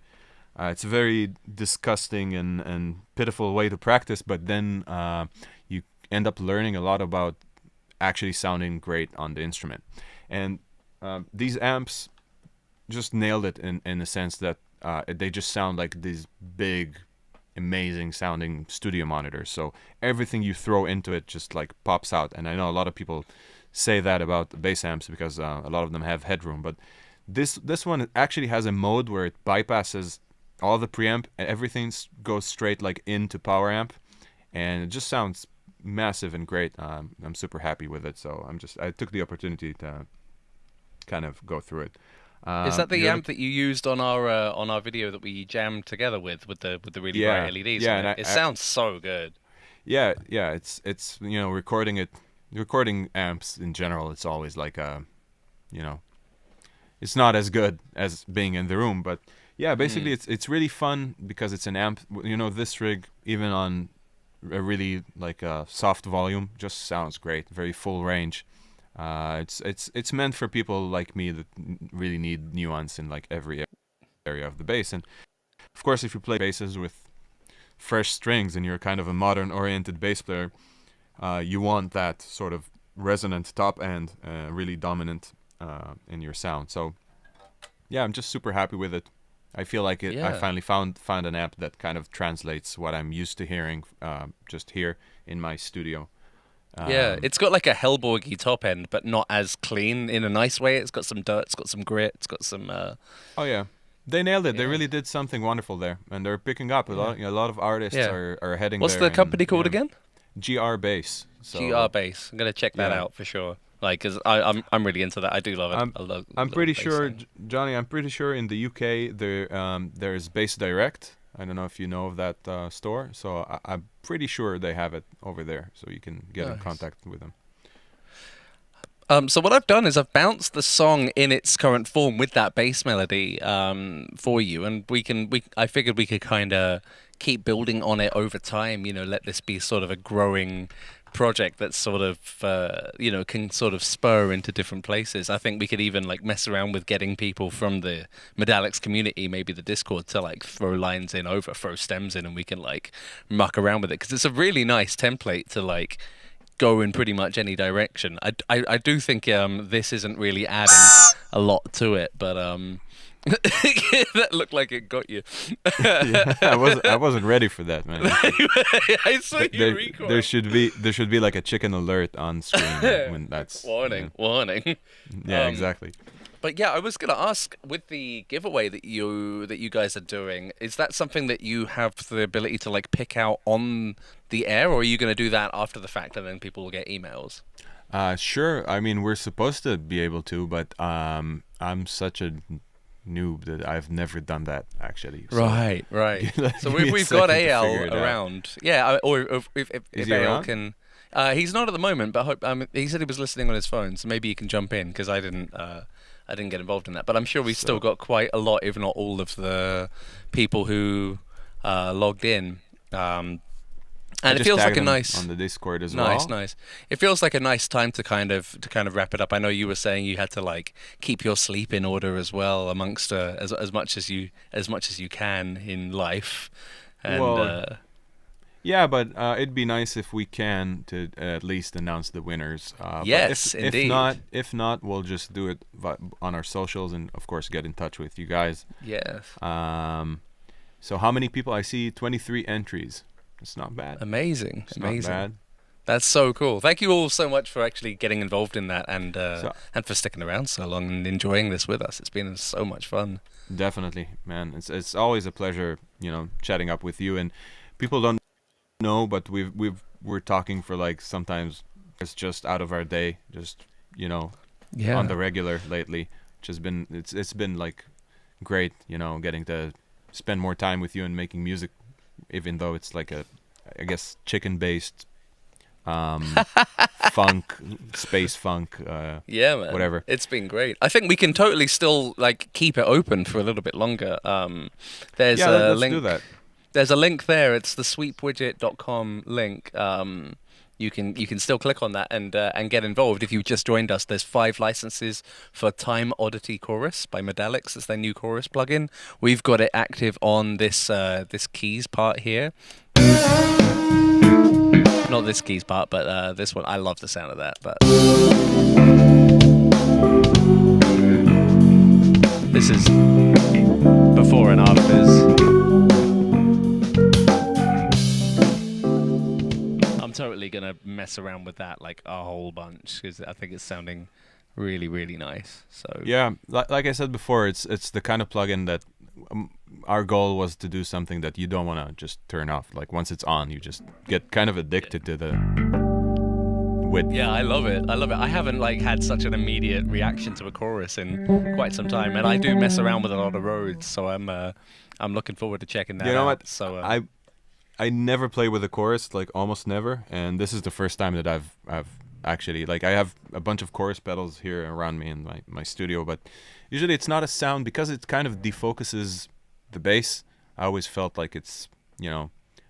It's a very disgusting and pitiful way to practice, but then you end up learning a lot about actually sounding great on the instrument. And these amps just nailed it in the sense that they just sound like these big, amazing sounding studio monitors. So everything you throw into it just like pops out. And I know a lot of people say that about the bass amps because a lot of them have headroom, but this one actually has a mode where it bypasses all the preamp and everything goes straight like into power amp, and it just sounds massive and great. I'm super happy with it, so I took the opportunity to kind of go through it. Is that the amp that you used on our video that we jammed together with the really bright LEDs? Yeah, and it sounds so good. Yeah. It's you know, recording amps in general. It's always like you know, it's not as good as being in the room, but yeah, basically it's really fun because it's an amp. You know, this rig even on a really like soft volume just sounds great, very full range. It's meant for people like me that really need nuance in like every area of the bass. And of course, if you play basses with fresh strings and you're kind of a modern oriented bass player, you want that sort of resonant top end, really dominant in your sound. So yeah, I'm just super happy with it. I feel like I finally found an amp that kind of translates what I'm used to hearing just here in my studio. Yeah, it's got like a Hellborgy top end, but not as clean in a nice way. It's got some dirt, it's got some grit, it's got some. Oh yeah, they nailed it. They really did something wonderful there, and they're picking up a lot. You know, a lot of artists are heading. What's there the company called again? GR Bass. So, GR Bass. I'm gonna check that out for sure. Like, cause I'm really into that. I do love it. I'm pretty sure, Johnny. I'm pretty sure in the UK there's Bass Direct. I don't know if you know of that store. So I'm pretty sure they have it over there, so you can get in contact with them. So what I've done is I've bounced the song in its current form with that bass melody for you, and I figured we could kind of keep building on it over time. You know, let this be sort of a growing project that sort of can sort of spur into different places. I think we could even like mess around with getting people from the Modalics community, maybe the Discord, to like throw lines in over, throw stems in, and we can like muck around with it, because it's a really nice template to like go in pretty much any direction. I do think this isn't really adding a lot to it, but that looked like it got you. Yeah, I wasn't ready for that, man. I saw you recoil. There should be like a chicken alert on screen when that's warning. Yeah, exactly. But yeah, I was gonna ask, with the giveaway that you guys are doing, is that something that you have the ability to like pick out on the air, or are you gonna do that after the fact and then people will get emails? Sure. I mean, we're supposed to be able to, but I'm such a noob that I've never done that actually. So Right. So give me a we've got second to AL figure it out. around. Yeah, or if Is he AL around? can. He's not at the moment, but he said he was listening on his phone, so maybe he can jump in because I didn't get involved in that. But I'm sure we've still So got quite a lot, if not all, of the people who logged in. I And it just feels like tagged a him nice, on the Discord as nice, well. nice. It feels like a nice time to kind of wrap it up. I know you were saying you had to like keep your sleep in order as well, amongst as much as you can in life, and Well, yeah, but it'd be nice if we can to at least announce the winners. But yes, indeed, if not, we'll just do it on our socials and of course get in touch with you guys. yes, So how many people? I see 23 entries. It's not bad. amazing, It's amazing. not bad. That's so cool. Thank you all so much for actually getting involved in that So and for sticking around so long and enjoying this with us. It's been so much fun. definitely, man. It's always a pleasure, chatting up with you. And people don't know, but we're talking for like sometimes it's just out of our day, just Yeah. on the regular lately. Which has been it's been like great, getting to spend more time with you and making music, even though it's like I guess chicken based funk, space funk, Yeah, man. whatever. It's been great. I think we can totally still like keep it open for a little bit longer. There's Yeah, a let's link. do that. There's a link there. It's the sweepwidget.com link. You can still click on that and get involved. If you just joined us, there's 5 licenses for Time Oddity Chorus by Modalics. It's their new chorus plugin. We've got it active on this keys part here. Not this keys part, but this one. I love the sound of that. But this is before and after this. I'm totally gonna mess around with that like a whole bunch because I think it's sounding really, really nice. So Yeah, like I said before, it's the kind of plugin that our goal was to do something that you don't want to just turn off. Like once it's on, you just get kind of addicted to the width. yeah, I love it. I haven't like had such an immediate reaction to a chorus in quite some time, and I do mess around with a lot of roads. So I'm looking forward to checking that You know out. what? So I never play with a chorus, like almost never, and this is the first time that I've actually, like, I have a bunch of chorus pedals here around me in my studio, but usually it's not a sound because it kind of defocuses the bass. I always felt like it's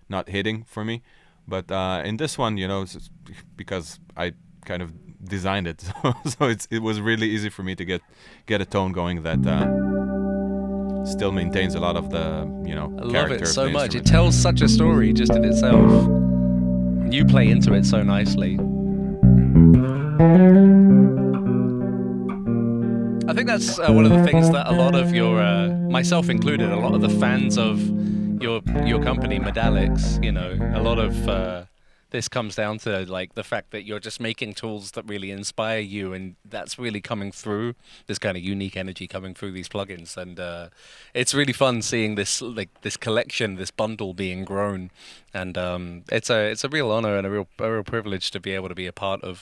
not hitting for me, but in this one, it's because I kind of designed it, so it was really easy for me to get a tone going that still maintains a lot of the I love character it of so the much. It instrument. tells such a story just in itself. You play into it so nicely. I think that's one of the things that a lot of your, myself included, a lot of the fans of your company, Modalics, a lot of this comes down to like the fact that you're just making tools that really inspire you, and that's really coming through. This kind of unique energy coming through these plugins, and it's really fun seeing this this collection, this bundle being grown, and it's a real honor and a real privilege to be able to be a part of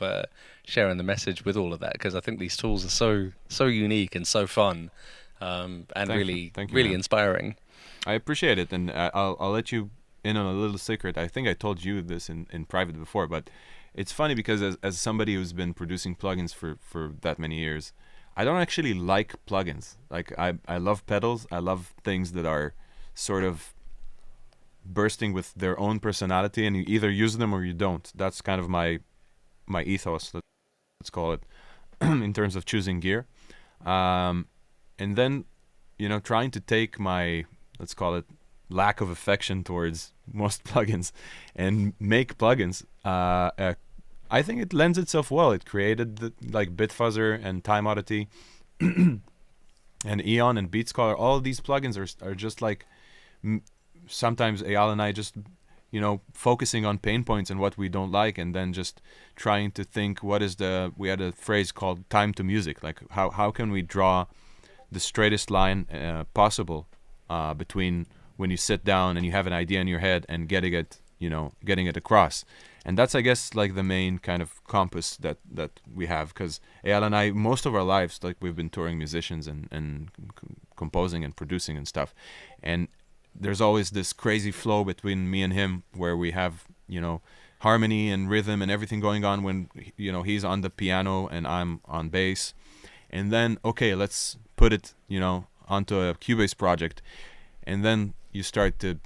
sharing the message with all of that, because I think these tools are so unique and so fun, and Thank you, really man. inspiring. I appreciate it, and I'll let you in on a little secret. I think I told you this in private before, but it's funny because as somebody who's been producing plugins for that many years, I don't actually like plugins. Like I love pedals. I love things that are sort of bursting with their own personality, and you either use them or you don't. That's kind of my ethos, let's call it, in terms of choosing gear. And then, trying to take my, let's call it, lack of affection towards most plugins and make plugins. I think it lends itself well. It created like Bitfuzzer and Time Oddity and Eon and Beat Scholar. All of these plugins are just like sometimes Eyal and I just focusing on pain points and what we don't like, and then just trying to think we had a phrase called time to music, like how can we draw the straightest line possible between when you sit down and you have an idea in your head and getting it getting it across. And that's, I guess, like the main kind of compass that we have, because Eyal and I, most of our lives, like, we've been touring musicians and composing and producing and stuff. And there's always this crazy flow between me and him where we have, harmony and rhythm and everything going on when, he's on the piano and I'm on bass. And then, okay, let's put it, onto a Cubase project. And then you start to,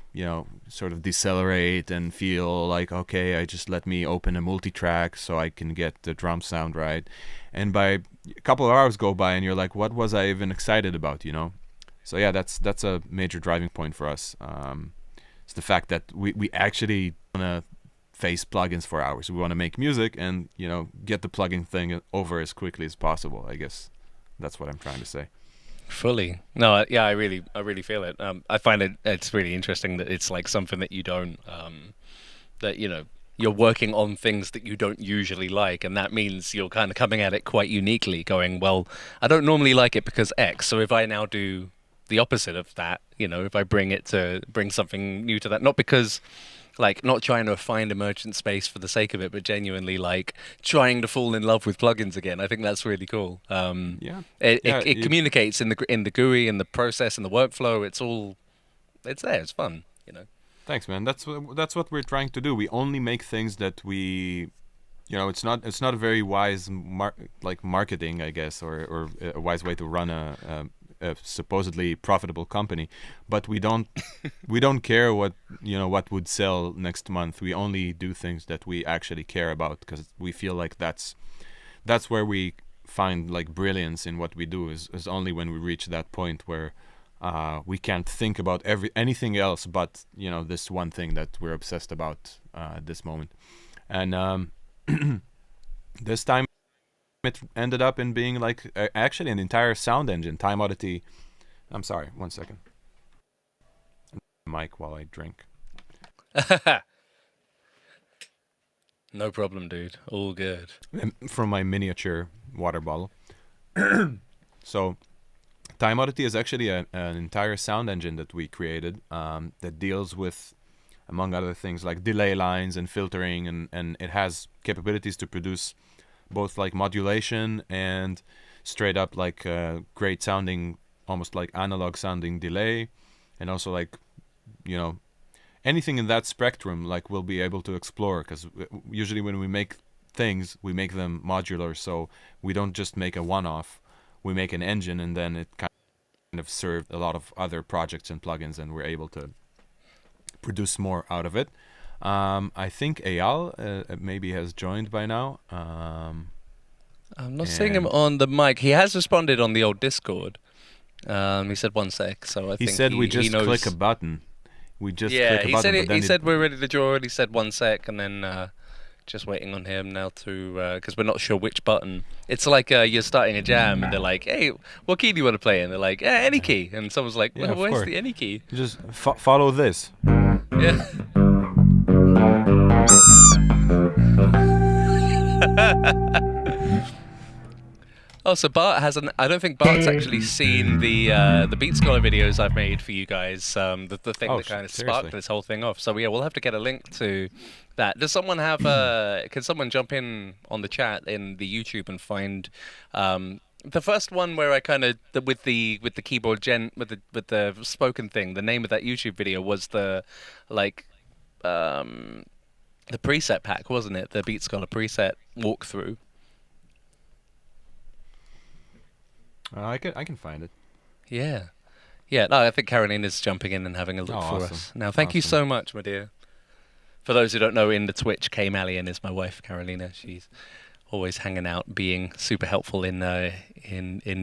sort of decelerate and feel like, okay, let me open a multi-track so I can get the drum sound right. And by a couple of hours go by and you're like, what was I even excited about, So yeah, that's a major driving point for us. It's the fact that we actually want to face plugins for hours. We want to make music and, get the plugin thing over as quickly as possible. I guess that's what I'm trying to say. Fully. No, yeah, I really feel it. I find it's really interesting that it's like something that you don't, that, you're working on things that you don't usually like, and that means you're kind of coming at it quite uniquely, going, well, I don't normally like it because X, so if I now do the opposite of that, if I bring something new to that, not because, like, not trying to find emergent space for the sake of it, but genuinely, like, trying to fall in love with plugins again. I think that's really cool. It communicates in the GUI, in the process, in the workflow. It's there. It's fun. Thanks, man. That's what we're trying to do. We only make things that we, it's not a very wise marketing, I guess, or a wise way to run a supposedly profitable company, but we don't care what would sell next month. We only do things that we actually care about, because we feel like that's where we find, like, brilliance in what we do is only when we reach that point where we can't think about anything else but this one thing that we're obsessed about at this moment. And this time it ended up in being like actually an entire sound engine. Time Oddity. I'm sorry, 1 second. Mic while I drink. No problem, dude. All good. From my miniature water bottle. So, Time Oddity is actually an entire sound engine that we created that deals with, among other things, like delay lines and filtering, and it has capabilities to produce both like modulation and straight up like great sounding, almost like analog sounding delay, and also like, anything in that spectrum, like, we'll be able to explore, because usually when we make things, we make them modular, so we don't just make a one-off, we make an engine, and then it kind of served a lot of other projects and plugins, and we're able to produce more out of it. I think Eyal maybe has joined by now. I'm not seeing him on the mic. He has responded on the old Discord. He said 1 sec, so I think he said we just click a button. We just click a button. He said we're ready to draw, and he said 1 sec, and then just waiting on him now to, because we're not sure which button. It's like you're starting a jam, and they're like, hey, what key do you want to play? And they're like, any key. And someone's like, well, where's the any key? You just follow this. Yeah. Oh, so Bart hasn't. I don't think Bart's actually seen the Beat Scholar videos I've made for you guys. The thing that kind of sparked this whole thing off. So yeah, we'll have to get a link to that. Does someone have? Can someone jump in on the chat in the YouTube and find the first one where I kind of with the keyboard with the spoken thing? The name of that YouTube video was the preset pack, wasn't it? The Beat Scholar preset walkthrough. I can find it. Yeah. No, I think Caroline is jumping in and having a look for us. Now, thank you so much, my dear. For those who don't know, in the Twitch, Kay Malyan is my wife, Carolina. She's always hanging out, being super helpful in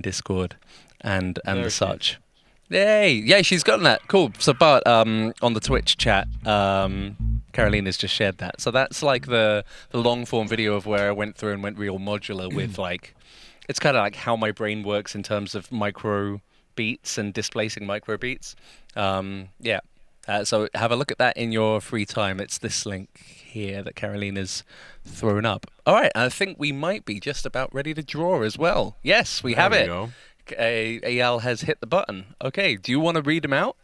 Discord and the such. Yay! Yeah, she's gotten that. Cool. So, Bart, on the Twitch chat, Carolina's just shared that. So that's like the long form video of where I went through and went real modular with like. It's kind of like how my brain works in terms of micro beats and displacing micro beats. So have a look at that in your free time. It's this link here that Carolina's thrown up. All right, I think we might be just about ready to draw as well. Yes, we have it. Go. Eyal has hit the button. Okay, do you want to read them out?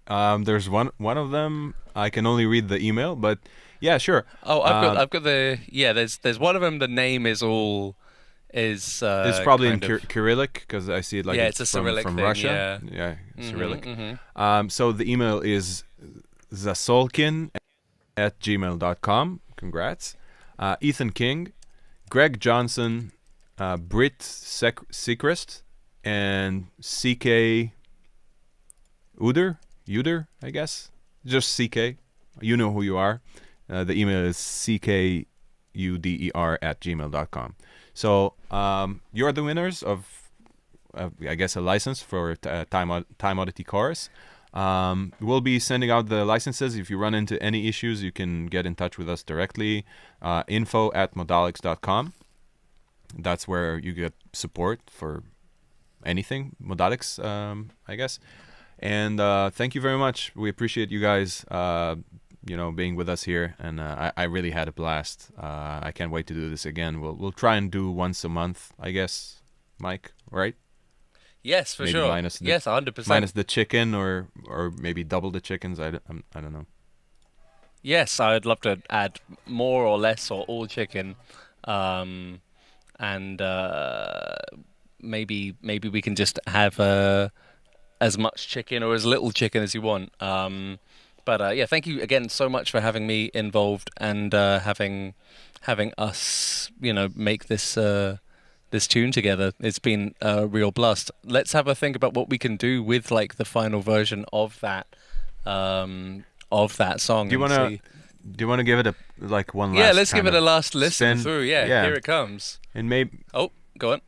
There's one of them. I can only read the email, but yeah, sure. Oh, I've got the There's one of them. The name is all is. It's probably in kind of- Cyrillic because I see it like it's a Cyrillic from thing, Russia. yeah. Cyrillic. Mhm. So the email is zasolkin@gmail.com. Congrats. Ethan King, Greg Johnson, Britt Seacrest, and CK Uder, I guess. Just CK. You know who you are. The email is ckuder@gmail.com. So you're the winners of, I guess, a license for Time Oddity Chorus. We'll be sending out the licenses. If you run into any issues, you can get in touch with us directly. info@modalics.com. That's where you get support for anything Modalics, I guess. And thank you very much. We appreciate you guys, being with us here. And I really had a blast. I can't wait to do this again. We'll try and do once a month, I guess, Mike, right? Yes, for Maybe sure. minus the- Yes, 100%. Minus the chicken, or maybe double the chickens. I don't know. Yes, I'd love to add more or less or all chicken, and maybe we can just have as much chicken or as little chicken as you want. But thank you again so much for having me involved and having us, make this tune together. It's been a real blast. Let's have a think about what we can do with like the final version of that song. Do you want to give it a one last? Yeah, let's give kind it a of last listen spin? through. Yeah, here it comes. And maybe. Oh, go on.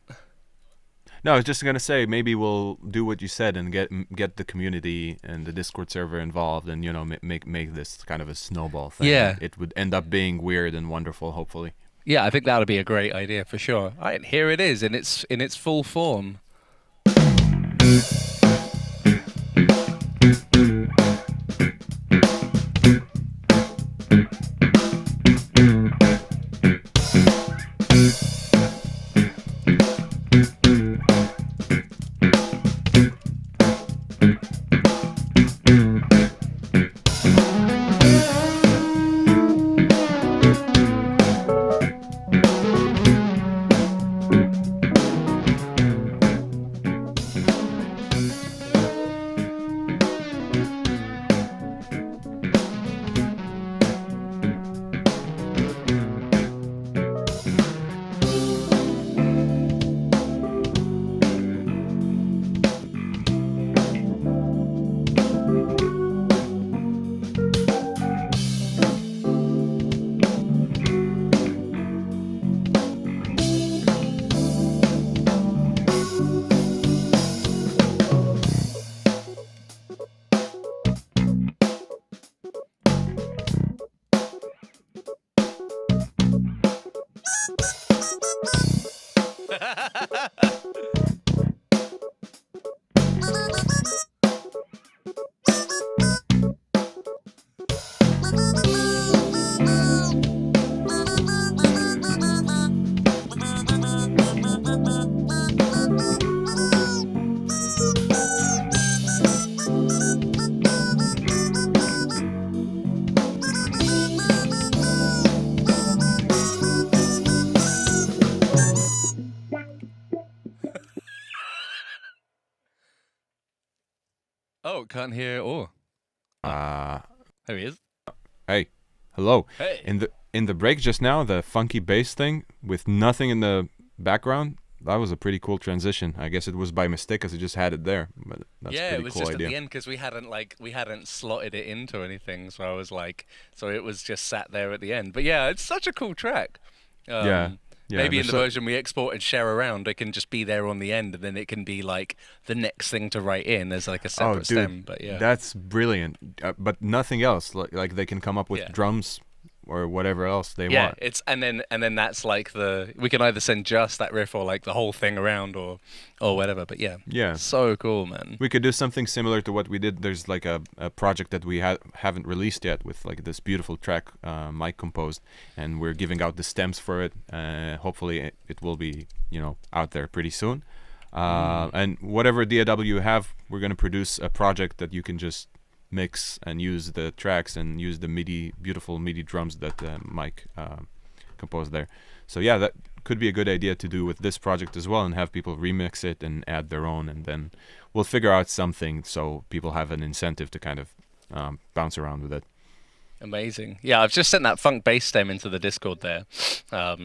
No, I was just gonna say maybe we'll do what you said and get the community and the Discord server involved, and make this kind of a snowball thing. Yeah. It would end up being weird and wonderful, hopefully. Yeah, I think that would be a great idea for sure. All right, here it is in its full form. Oh, can't hear or. There he is. Hey, hello. Hey. In the break just now, the funky bass thing with nothing in the background. That was a pretty cool transition. I guess it was by mistake because it just had it there, but that's Yeah, a pretty it was cool just idea. at the end because we hadn't slotted it into anything. So I was like, so it was just sat there at the end. But yeah, it's such a cool track. Yeah. Maybe in there's the version we export and share around, it can just be there on the end, and then it can be like the next thing to write in. There's like a separate stem, but yeah. That's brilliant. But nothing else. Like they can come up with drums or whatever else they Yeah, want. it's and then that's like we can either send just that riff or like the whole thing around or whatever. But yeah, so cool, man. We could do something similar to what we did. There's like a project that we haven't released yet with like this beautiful track Mike composed, and we're giving out the stems for it. Hopefully it will be out there pretty soon. And whatever DAW you have, we're gonna produce a project that you can just mix and use the tracks and use the beautiful MIDI drums that Mike composed there. So yeah, that could be a good idea to do with this project as well, and have people remix it and add their own, and then we'll figure out something so people have an incentive to kind of bounce around with it. Amazing. Yeah, I've just sent that funk bass stem into the Discord there,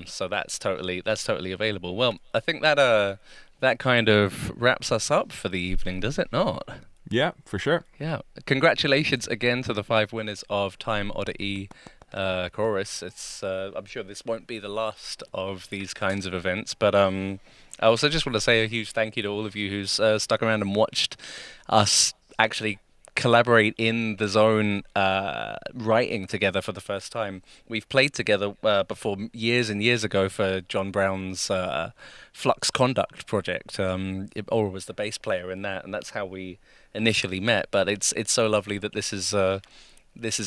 so that's totally available. Well, I think that that kind of wraps us up for the evening, does it not? Yeah, for sure. Yeah. Congratulations again to the 5 winners of Time Oddity Chorus. It's I'm sure this won't be the last of these kinds of events, but I also just want to say a huge thank you to all of you who's stuck around and watched us actually collaborate in the zone, writing together for the first time. We've played together before years and years ago for John Brown's Flux Conduct project. Or was the bass player in that, and that's how we initially met. But it's so lovely that this is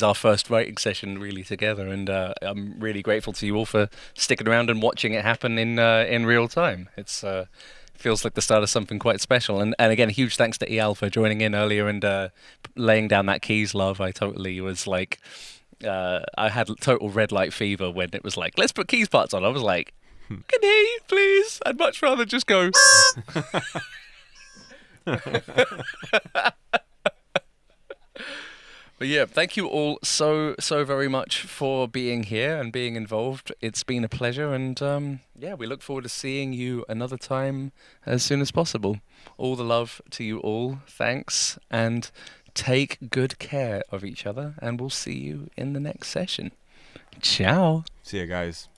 our first writing session really together, and I'm really grateful to you all for sticking around and watching it happen in real time. It's feels like the start of something quite special, and again, huge thanks to Eyal for joining in earlier and laying down that keys love. I totally was like, I had total red light fever when it was like, let's put keys parts on. I was like, can hear you, please. I'd much rather just go. But yeah, thank you all so very much for being here and being involved. It's been a pleasure, and yeah, we look forward to seeing you another time as soon as possible. All the love to you all. Thanks, and take good care of each other, and we'll see you in the next session. Ciao. See you guys.